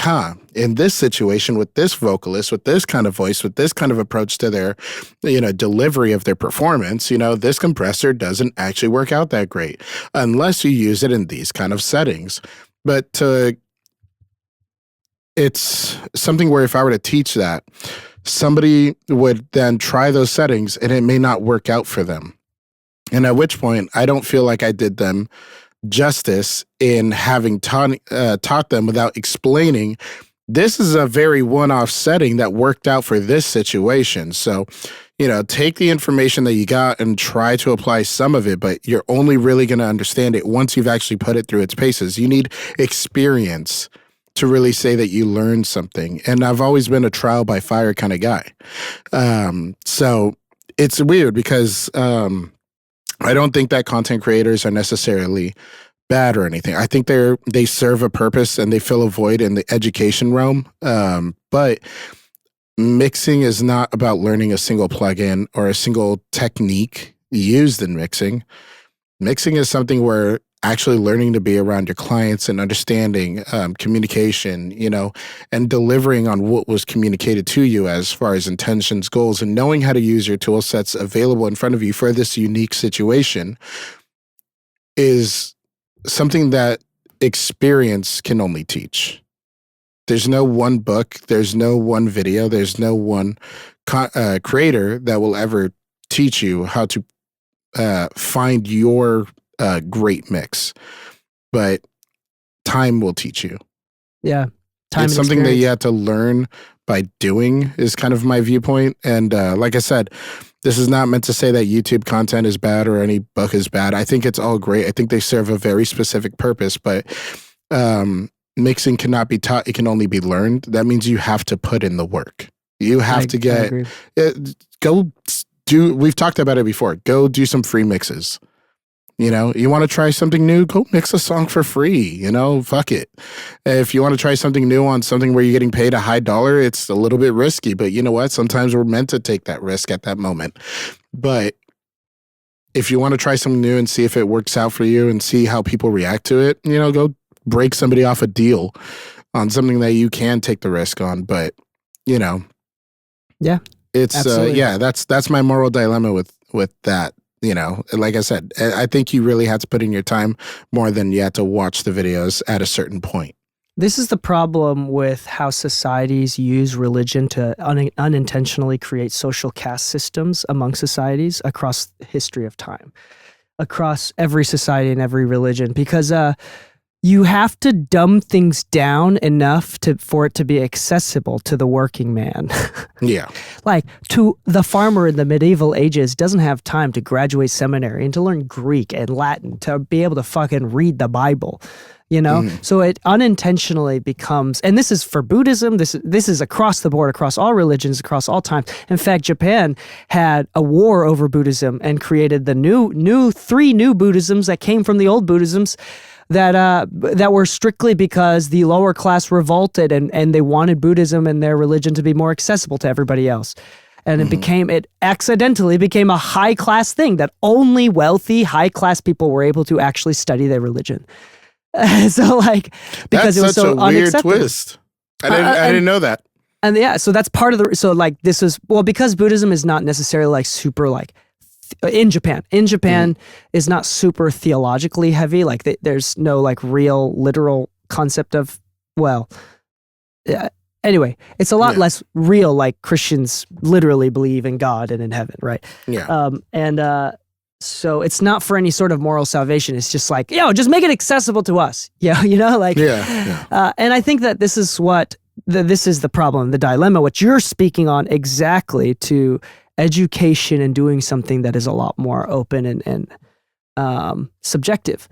in this situation with this vocalist, with this kind of voice, with this kind of approach to their, delivery of their performance, this compressor doesn't actually work out that great unless you use it in these kind of settings. But it's something where if I were to teach that, somebody would then try those settings and it may not work out for them. And at which point, I don't feel like I did them justice in having taught them without explaining this is a very one-off setting that worked out for this situation. So, take the information that you got and try to apply some of it, but you're only really going to understand it once you've actually put it through its paces. You need experience to really say that you learned something. And I've always been a trial by fire kind of guy. So it's weird because I don't think that content creators are necessarily bad or anything. I think they serve a purpose and they fill a void in the education realm. But mixing is not about learning a single plugin or a single technique used in mixing. Mixing is something where actually learning to be around your clients and understanding communication, and delivering on what was communicated to you as far as intentions, goals, and knowing how to use your tool sets available in front of you for this unique situation is something that experience can only teach. There's no one book, there's no one video, there's no one creator that will ever teach you how to find your great mix. But time will teach you. Yeah. It's something that you have to learn by doing is kind of my viewpoint. And like I said, this is not meant to say that YouTube content is bad or any book is bad. I think it's all great. I think they serve a very specific purpose, but mixing cannot be taught. It can only be learned. That means you have to put in the work. You have to get, we've talked about it before. Go do some free mixes. You want to try something new, go mix a song for free, fuck it. If you want to try something new on something where you're getting paid a high dollar, it's a little bit risky, but you know what? Sometimes we're meant to take that risk at that moment. But if you want to try something new and see if it works out for you and see how people react to it, go break somebody off a deal on something that you can take the risk on. But, yeah, it's, that's my moral dilemma with that. Like I said, I think you really have to put in your time more than you have to watch the videos at a certain point. This is the problem with how societies use religion to unintentionally create social caste systems among societies across the history of time, across every society and every religion, because you have to dumb things down enough for it to be accessible to the working man. Yeah. Like, to the farmer in the medieval ages doesn't have time to graduate seminary and to learn Greek and Latin to be able to fucking read the Bible. So it unintentionally becomes, and this is for Buddhism, this is across the board, across all religions, across all time. In fact, Japan had a war over Buddhism and created the three new Buddhisms that came from the old Buddhisms that were strictly because the lower class revolted and they wanted Buddhism and their religion to be more accessible to everybody else. And it accidentally became a high class thing that only wealthy, high class people were able to actually study their religion. So because it was so unacceptable. Weird twist. I didn't know that. And so that's part of this is, because Buddhism is not necessarily super in Japan is not super theologically heavy. There's no real literal concept of, anyway, it's a lot less real, like Christians literally believe in God and in heaven, right? Yeah. So it's not for any sort of moral salvation. It's just just make it accessible to us. And I think that this is this is the problem, the dilemma, what you're speaking on exactly, to education and doing something that is a lot more open and subjective,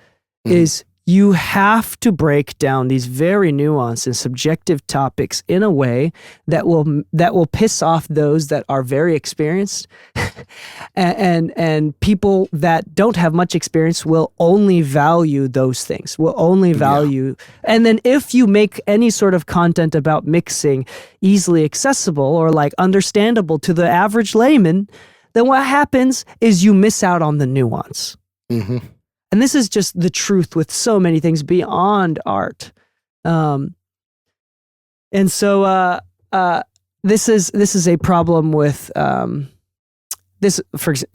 is you have to break down these very nuanced and subjective topics in a way that will piss off those that are very experienced, and people that don't have much experience will only value those things, will only value. And then if you make any sort of content about mixing easily accessible or understandable to the average layman, then what happens is you miss out on the nuance. Mm-hmm. And this is just the truth with so many things beyond art. And so this is a problem with this.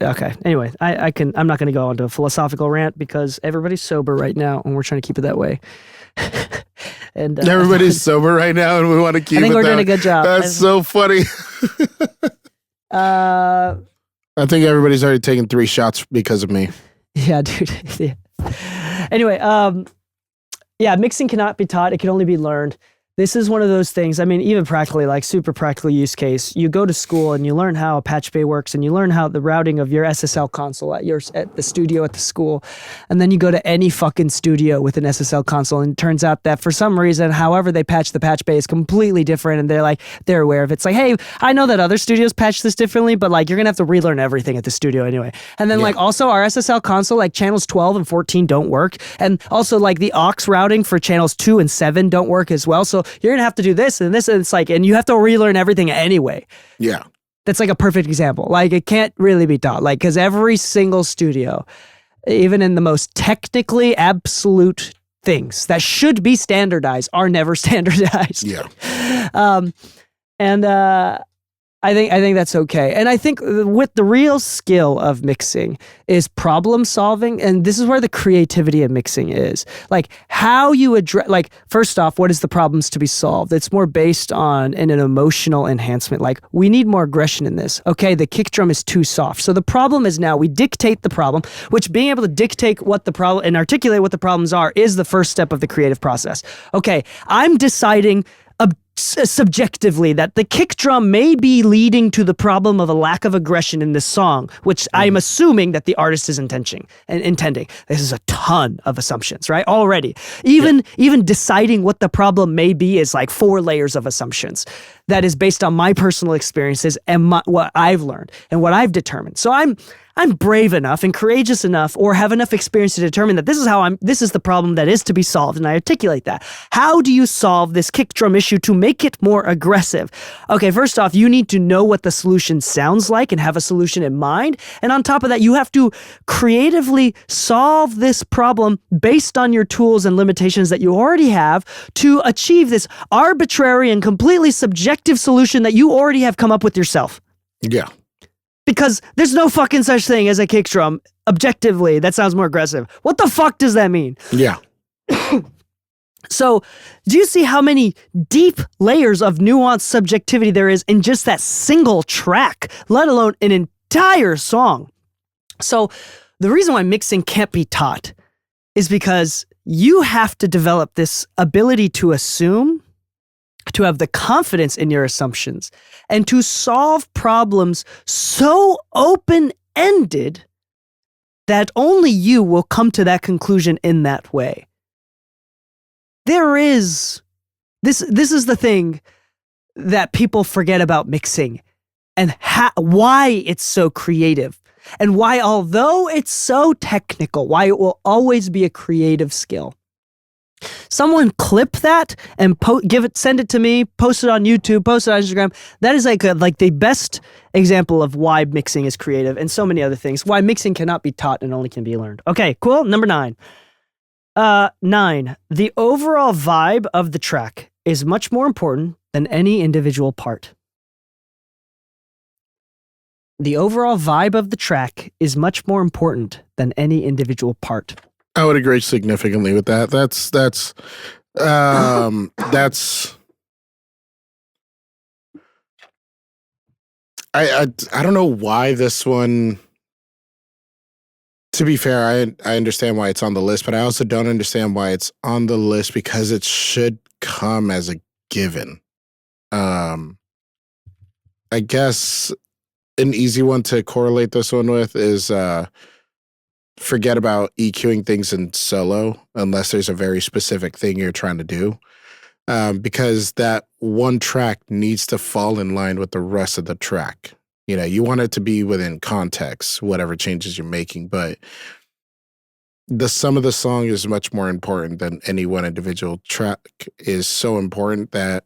Okay. Anyway, I'm not going to go into a philosophical rant because everybody's sober right now, and we're trying to keep it that way. And everybody's sober right now, and we want to keep. I think we're doing a good job. That's so funny. I think everybody's already taken 3 shots because of me. Yeah, dude. Yeah. Anyway, mixing cannot be taught. It can only be learned. This is one of those things, even practically, super practical use case. You go to school and you learn how a patch bay works, and you learn how the routing of your SSL console at the studio at the school. And then you go to any fucking studio with an SSL console, and it turns out that for some reason, however they patch the patch bay is completely different, and they're aware of it. It's hey, I know that other studios patch this differently, but you're going to have to relearn everything at the studio anyway. And then also our SSL console, channels 12 and 14 don't work. And also the aux routing for channels 2 and 7 don't work as well. So you're going to have to do this and this, and it's and you have to relearn everything anyway. Yeah. That's a perfect example. It can't really be taught. Because every single studio, even in the most technically absolute things that should be standardized, are never standardized. Yeah. I think that's okay. And I think with the real skill of mixing is problem solving. And this is where the creativity of mixing is. How you address, first off, what is the problems to be solved? It's more based on an emotional enhancement. We need more aggression in this. Okay, the kick drum is too soft. So the problem is now we dictate the problem, which being able to dictate what the problem and articulate what the problems are is the first step of the creative process. Okay, I'm deciding subjectively that the kick drum may be leading to the problem of a lack of aggression in this song, which I'm assuming that the artist is intending. This is a ton of assumptions, right? Already. Even deciding what the problem may be is 4 layers of assumptions. that is based on my personal experiences and what I've learned and what I've determined. So I'm brave enough and courageous enough, or have enough experience to determine that this is the problem that is to be solved, and I articulate that. How do you solve this kick drum issue to make it more aggressive? Okay, first off, you need to know what the solution sounds like and have a solution in mind. And on top of that, you have to creatively solve this problem based on your tools and limitations that you already have to achieve this arbitrary and completely subjective solution that you already have come up with yourself. Yeah. Because there's no fucking such thing as a kick drum. Objectively, that sounds more aggressive. What the fuck does that mean? Yeah. So, do you see how many deep layers of nuanced subjectivity there is in just that single track, let alone an entire song? So, the reason why mixing can't be taught is because you have to develop this ability to assume, to have the confidence in your assumptions, and to solve problems so open-ended that only you will come to that conclusion in that way. There is, this is the thing that people forget about mixing, and why it's so creative, and why, although it's so technical, why it will always be a creative skill. Someone clip that and send it to me, post it on YouTube, post it on Instagram. That is like the best example of why mixing is creative, and so many other things. Why mixing cannot be taught and only can be learned. Okay, cool. Number 9. 9. The overall vibe of the track is much more important than any individual part. The overall vibe of the track is much more important than any individual part. I would agree significantly with that. That's I don't know why this one. To be fair, I understand why it's on the list, but I also don't understand why it's on the list, because it should come as a given. I guess an easy one to correlate this one with is forget about EQing things in solo unless there's a very specific thing you're trying to do, because that one track needs to fall in line with the rest of the track. You know, you want it to be within context, whatever changes you're making, but the sum of the song is much more important than any one individual track. Is so important that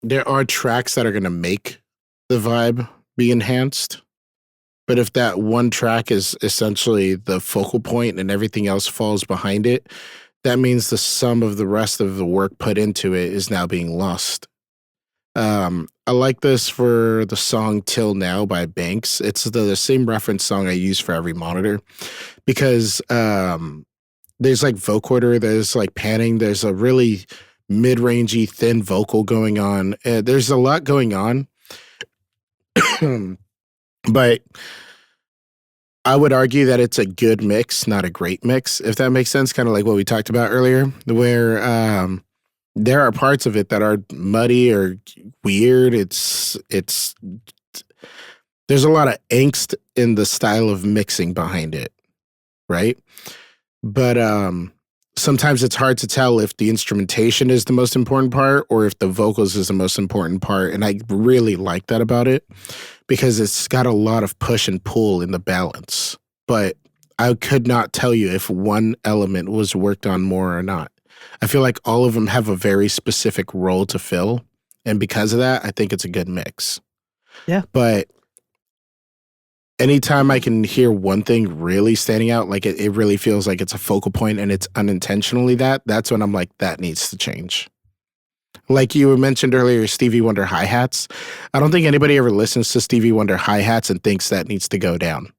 there are tracks that are going to make the vibe be enhanced. But if that one track is essentially the focal point and everything else falls behind it, that means the sum of the rest of the work put into it is now being lost. I like this for the song Till Now by Bankz. It's the same reference song I use for every monitor, because there's like vocoder, there's like panning, there's a really mid-rangey thin vocal going on. There's a lot going on. But I would argue that it's a good mix, not a great mix, if that makes sense. Kind of like what we talked about earlier, where there are parts of it that are muddy or weird. There's a lot of angst in the style of mixing behind it, right? But sometimes it's hard to tell if the instrumentation is the most important part or if the vocals is the most important part. And I really like that about it, because it's got a lot of push and pull in the balance. But I could not tell you if one element was worked on more or not. I feel like all of them have a very specific role to fill. And because of that, I think it's a good mix. Yeah. But anytime I can hear one thing really standing out, like it really feels like it's a focal point and it's unintentionally that's when I'm like, that needs to change. Like you mentioned earlier, Stevie Wonder hi-hats. I don't think anybody ever listens to Stevie Wonder hi-hats and thinks that needs to go down.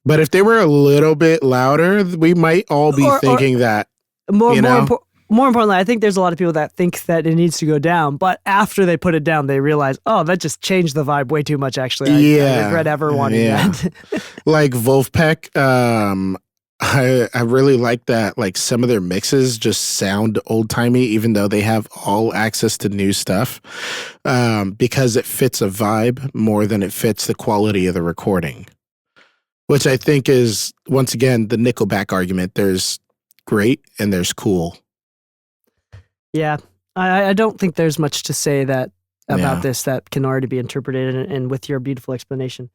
But if they were a little bit louder, we might all be thinking that. More importantly, I think there's a lot of people that think that it needs to go down, but after they put it down, they realize, oh, that just changed the vibe way too much, actually. I regret ever wanting that. Like Wolfpack, I really like that. Like some of their mixes just sound old-timey, even though they have all access to new stuff, because it fits a vibe more than it fits the quality of the recording, which I think is, once again, the Nickelback argument. There's great and there's cool. Yeah. I don't think there's much to say that about Yeah. this that can already be interpreted and with your beautiful explanation.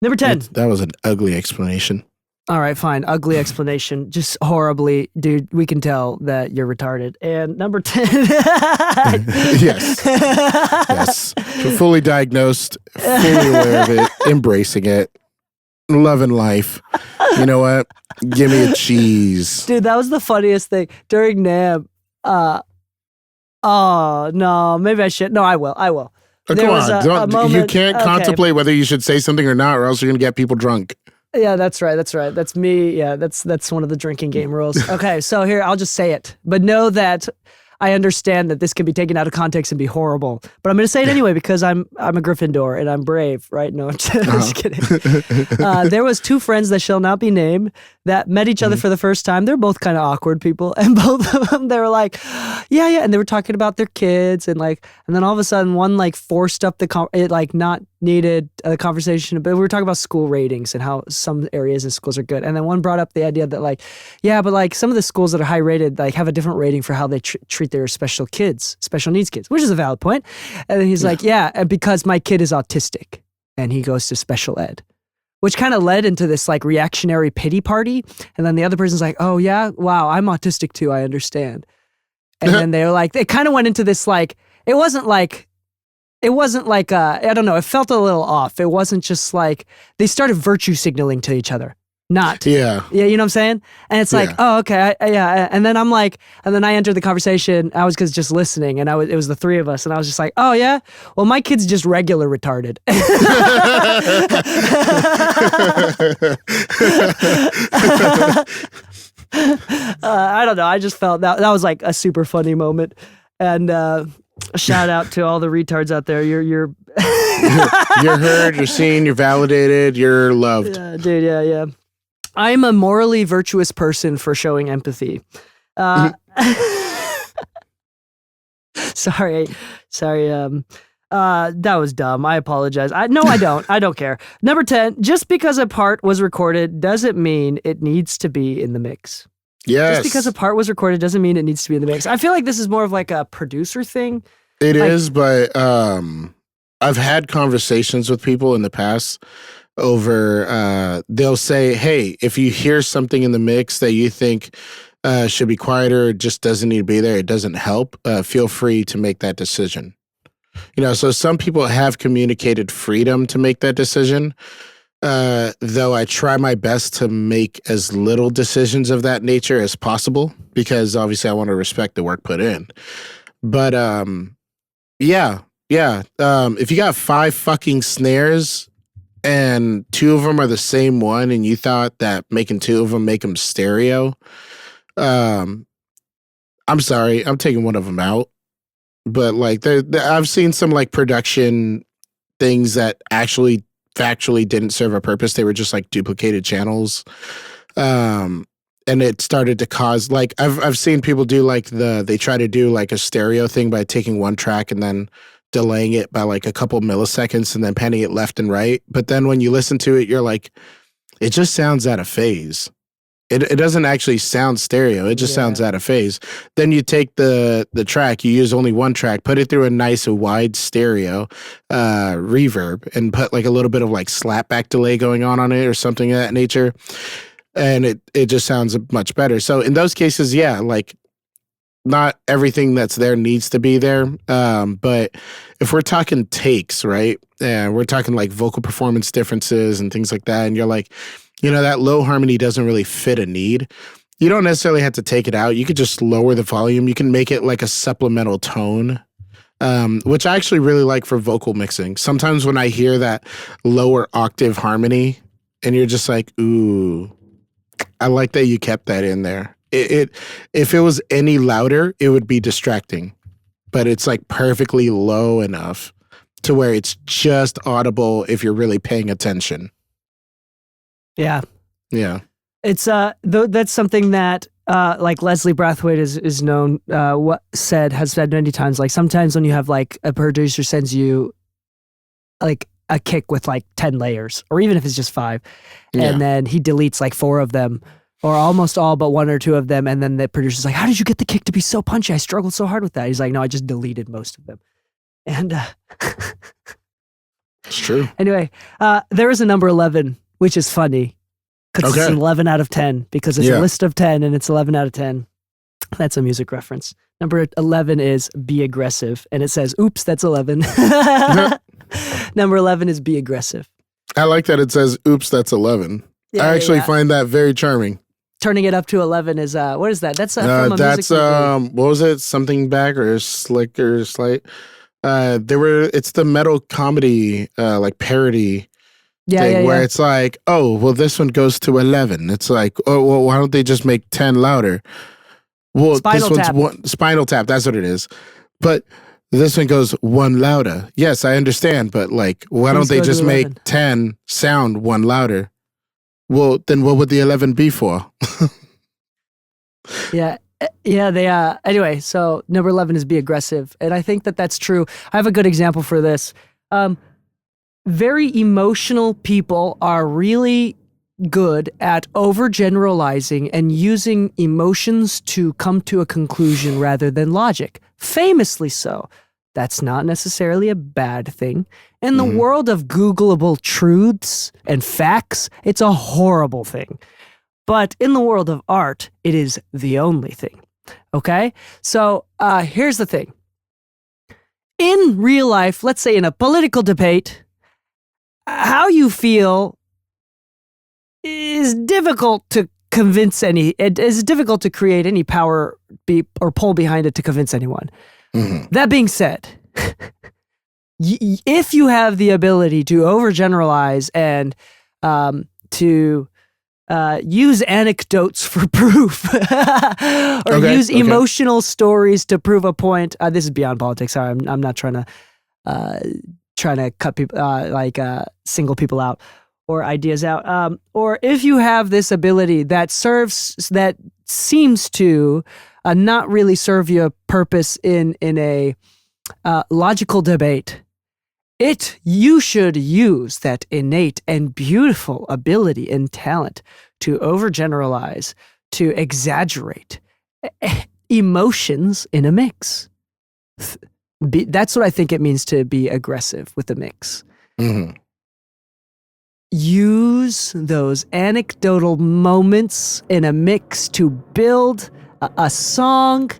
Number 10. That was an ugly explanation. All right, fine. Ugly explanation. Just horribly, dude, we can tell that you're retarded. And number 10. Yes. Yes. Fully diagnosed, fully aware of it, embracing it, loving life. You know what? Give me a cheese. Dude, that was the funniest thing. During NAMM, oh, no, maybe I should. No, I will. Oh, There come was on. a Don't, you moment- can't okay. contemplate whether you should say something or not, or else you're going to get people drunk. Yeah, that's right. That's me. Yeah, that's one of the drinking game rules. Okay, so here, I'll just say it. But know that I understand that this can be taken out of context and be horrible. But I'm going to say it anyway because I'm a Gryffindor and I'm brave, right? No, I'm just kidding. There was two friends that shall not be named that met each other for the first time. They're both kind of awkward people. And both of them, they were like, yeah. And they were talking about their kids and then all of a sudden one forced up not needed a conversation, but we were talking about school ratings and how some areas in schools are good. And then one brought up the idea that some of the schools that are high rated have a different rating for how they treat their special needs kids, which is a valid point. And then he's like, yeah, because my kid is autistic and he goes to special ed, which kind of led into this reactionary pity party. And then the other person's like, oh yeah, wow, I'm autistic too, I understand. And then they were like, it kind of went into this it wasn't like, I don't know, it felt a little off. It wasn't just they started virtue signaling to each other. Not. Yeah. Yeah, you know what I'm saying? And it's oh, okay, yeah. And then and then I entered the conversation. I was just listening, and it was the three of us, and I was just like, oh yeah, well my kid's just regular retarded. I don't know. I just felt that was a super funny moment, and shout out to all the retards out there. You're You're heard, you're seen, you're validated, you're loved. yeah, dude. Yeah. I'm a morally virtuous person for showing empathy. Sorry. That was dumb. I apologize. No, I don't. I don't care. Number 10, just because a part was recorded doesn't mean it needs to be in the mix. Yes. Just because a part was recorded doesn't mean it needs to be in the mix. I feel like this is more of a producer thing. It is, but I've had conversations with people in the past over, they'll say, hey, if you hear something in the mix that you think should be quieter, it just doesn't need to be there, it doesn't help, feel free to make that decision. So some people have communicated freedom to make that decision, though I try my best to make as little decisions of that nature as possible, because obviously I want to respect the work put in. But yeah. If you got 5 fucking snares and 2 of them are the same one, and you thought that making 2 of them make them stereo, I'm sorry, I'm taking one of them out. But I've seen some production things that actually factually didn't serve a purpose. They were just duplicated channels, and it started to cause I've seen people do they try to do a stereo thing by taking one track and then delaying it by a couple milliseconds and then panning it left and right. But then when you listen to it, you're like, it just sounds out of phase. It doesn't actually sound stereo. It just sounds out of phase. Then you take the track, you use only one track, put it through a nice wide stereo reverb, and put a little bit of slapback delay going on it or something of that nature. And it just sounds much better. So in those cases, yeah, not everything that's there needs to be there. But if we're talking takes, right? And we're talking vocal performance differences and things like that, and you're that low harmony doesn't really fit a need, you don't necessarily have to take it out. You could just lower the volume. You can make it a supplemental tone, which I actually really like for vocal mixing. Sometimes when I hear that lower octave harmony and you're just ooh, I like that you kept that in there. If it was any louder, it would be distracting, but it's perfectly low enough to where it's just audible if you're really paying attention. Yeah. It's that's something that Leslie Brathwaite is known has said many times. Sometimes when you have a producer sends you a kick with 10 layers, or even if it's just 5, and then he deletes 4 of them, or almost all but one or two of them. And then the producer's like, how did you get the kick to be so punchy? I struggled so hard with that. He's like, no, I just deleted most of them. And it's true. Anyway, there is a number 11, which is funny because it's an 11 out of 10 because it's a list of 10 and it's 11 out of 10. That's a music reference. Number 11 is Be Aggressive. And it says, oops, that's 11. Number 11 is Be Aggressive. I like that it says, oops, that's 11. I actually find that very charming. Turning it up to 11 is, what is that? That's from a that's, music what was it? Something Back or Slick or Slight? It's the metal comedy, like parody thing where it's like, oh, well, this one goes to 11. It's like, oh, well, why don't they just make 10 louder? Well, Spinal Tap, that's what it is. But this one goes one louder. Yes, I understand, but like, why don't they just make 10 sound one louder? Well, then what would the 11 be for? Anyway, so number 11 is Be Aggressive. And I think that that's true. I have a good example for this. Very emotional people are really good at overgeneralizing and using emotions to come to a conclusion rather than logic. Famously so. That's not necessarily a bad thing. In the world of Googleable truths and facts, it's a horrible thing. But in the world of art, it is the only thing. Okay? So here's the thing. In real life, let's say in a political debate, how you feel is difficult to convince it is difficult to create any power or pull behind it to convince anyone. That being said, if you have the ability to overgeneralize and to use anecdotes for proof or use emotional stories to prove a point. This is beyond politics. Sorry, I'm not trying to cut people single people out or ideas out. Or if you have this ability that seems to not really serve you a purpose in a logical debate, you should use that innate and beautiful ability and talent to overgeneralize, to exaggerate emotions in a mix. That's what I think it means to be aggressive with a mix. Use those anecdotal moments in a mix to build a song.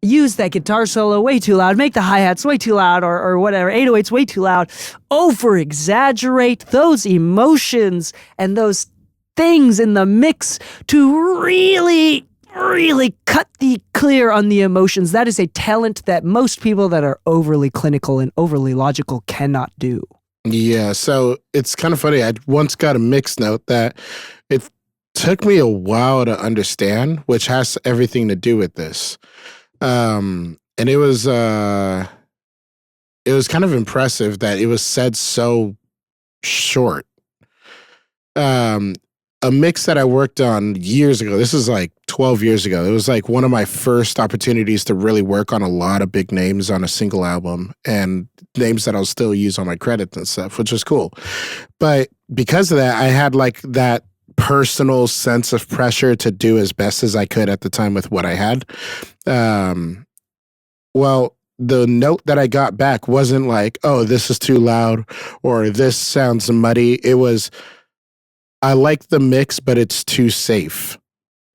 Use that guitar solo way too loud, make the hi-hats way too loud or whatever, 808s way too loud, over-exaggerate those emotions and those things in the mix to really, really cut the clear on the emotions. That is a talent that most people that are overly clinical and overly logical cannot do. Yeah, so it's kind of funny. I once got a mix note that it took me a while to understand, which has everything to do with this. And it was kind of impressive that it was said so short. A mix that I worked on years ago, this is like 12 years ago. It was like one of my first opportunities to really work on a lot of big names on a single album and names that I'll still use on my credits and stuff, which was cool. But because of that, I had like that personal sense of pressure to do as best as I could at the time with what I had. Well, the note that I got back wasn't like, oh, this is too loud or this sounds muddy. It was, I like the mix, but it's too safe.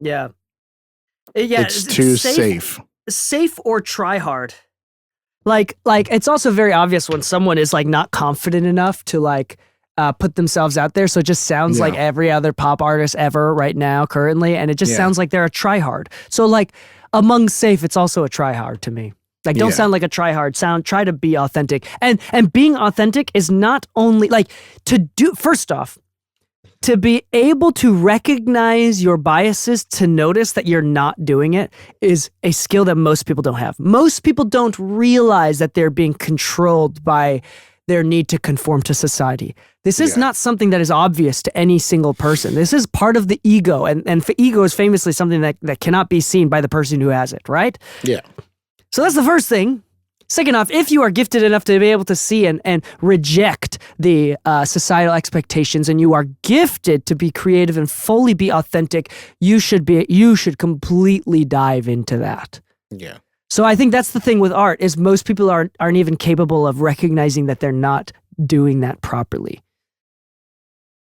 Yeah. It's too safe. Safe or try hard. Like it's also very obvious when someone is like not confident enough to like put themselves out there. So it just sounds like every other pop artist ever right now currently. And it just sounds like they're a try hard. So like among safe, it's also a try hard to me. Like don't sound like a try hard, try to be authentic. And being authentic is not only like first off, to be able to recognize your biases, to notice that you're not doing it is a skill that most people don't have. Most people don't realize that they're being controlled by their need to conform to society. This is not something that is obvious to any single person. This is part of the ego. And ego is famously something that cannot be seen by the person who has it, right? Yeah. So that's the first thing. Second off, if you are gifted enough to be able to see and reject the societal expectations, and you are gifted to be creative and fully be authentic, you should completely dive into that. Yeah. So I think that's the thing with art, is most people aren't even capable of recognizing that they're not doing that properly.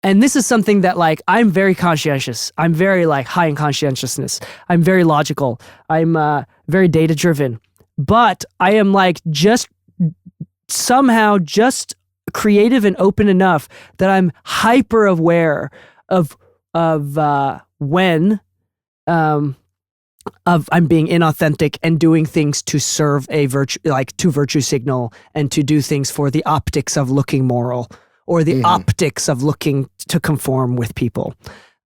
And this is something that, like, I'm very conscientious. I'm very, like, high in conscientiousness. I'm very logical. I'm very data driven. But I am, like, just creative and open enough that I'm hyper aware of when I'm being inauthentic and doing things to serve a virtue signal, and to do things for the optics of looking moral, or the optics of looking to conform with people.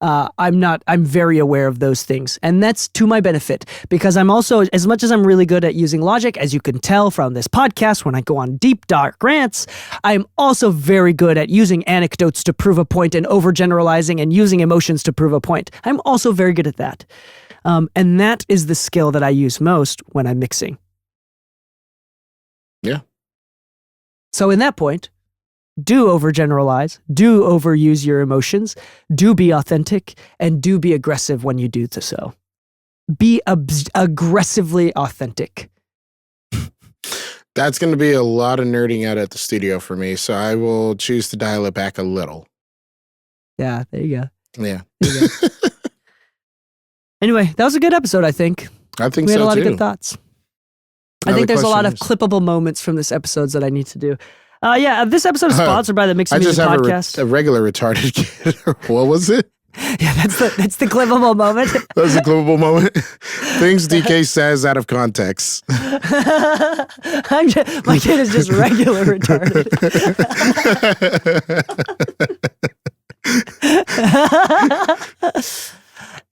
I'm very aware of those things, and that's to my benefit, because I'm also, as much as I'm really good at using logic, as you can tell from this podcast when I go on deep dark rants, I'm also very good at using anecdotes to prove a point, and overgeneralizing and using emotions to prove a point. I'm also very good at that. And that is the skill that I use most when I'm mixing. Yeah. So in that point, do overgeneralize, do overuse your emotions, do be authentic, and do be aggressive when you do so. Be aggressively authentic. That's going to be a lot of nerding out at the studio for me, so I will choose to dial it back a little. Yeah, there you go. Yeah. There you go. Anyway, that was a good episode, I think. I think we had so, a lot too. of good thoughts. I think there's a lot of clippable moments from this episode that I need to do. This episode is sponsored by the Mixing Music Podcast. A regular retarded kid. What was it? Yeah, that's the clippable moment. That's the clippable moment. Things DK says out of context. My kid is just regular retarded.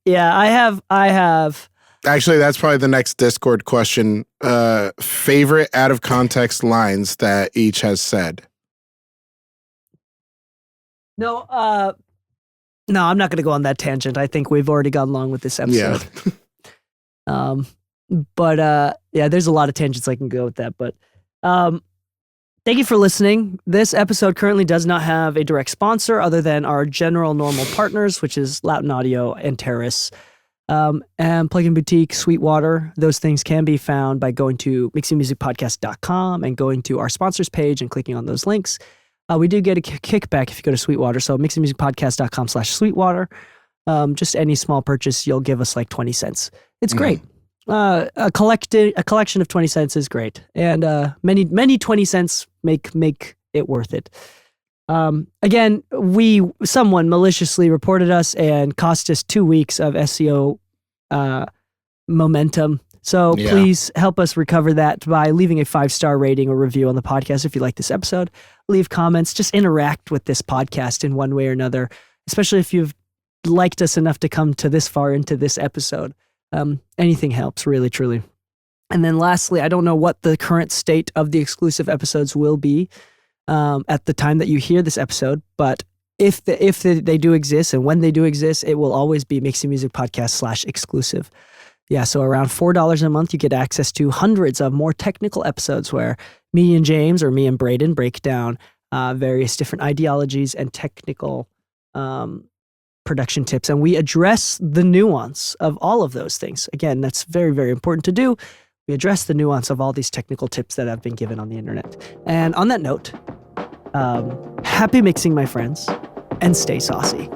Yeah, I have. Actually, that's probably the next Discord question. Favorite out of context lines that each has said. No, I'm not going to go on that tangent. I think we've already gone long with this episode. Yeah. There's a lot of tangents I can go with that. But thank you for listening. This episode currently does not have a direct sponsor other than our general normal partners, which is Latin Audio and Terrace. And Plug-in Boutique, Sweetwater. Those things can be found by going to mixingmusicpodcast.com and going to our sponsors page and clicking on those links. We do get a kickback if you go to Sweetwater. So mixingmusicpodcast.com/Sweetwater. Just any small purchase, you'll give us like 20 cents. It's great. A collection of 20 cents is great. And many 20 cents make it worth it. Again, someone maliciously reported us and cost us 2 weeks of SEO momentum. So please help us recover that by leaving a 5-star rating or review on the podcast if you like this episode. Leave comments, just interact with this podcast in one way or another, especially if you've liked us enough to come to this far into this episode. Anything helps, really, truly. And then lastly, I don't know what the current state of the exclusive episodes will be at the time that you hear this episode, but if they do exist, and when they do exist, it will always be Mixing Music Podcast /exclusive. Yeah, so around $4 a month, you get access to hundreds of more technical episodes where me and James or me and Braden break down various different ideologies and technical production tips, and we address the nuance of all of those things. Again, that's very, very important to do. We address the nuance of all these technical tips that have been given on the internet. And on that note, happy mixing, my friends, and stay saucy.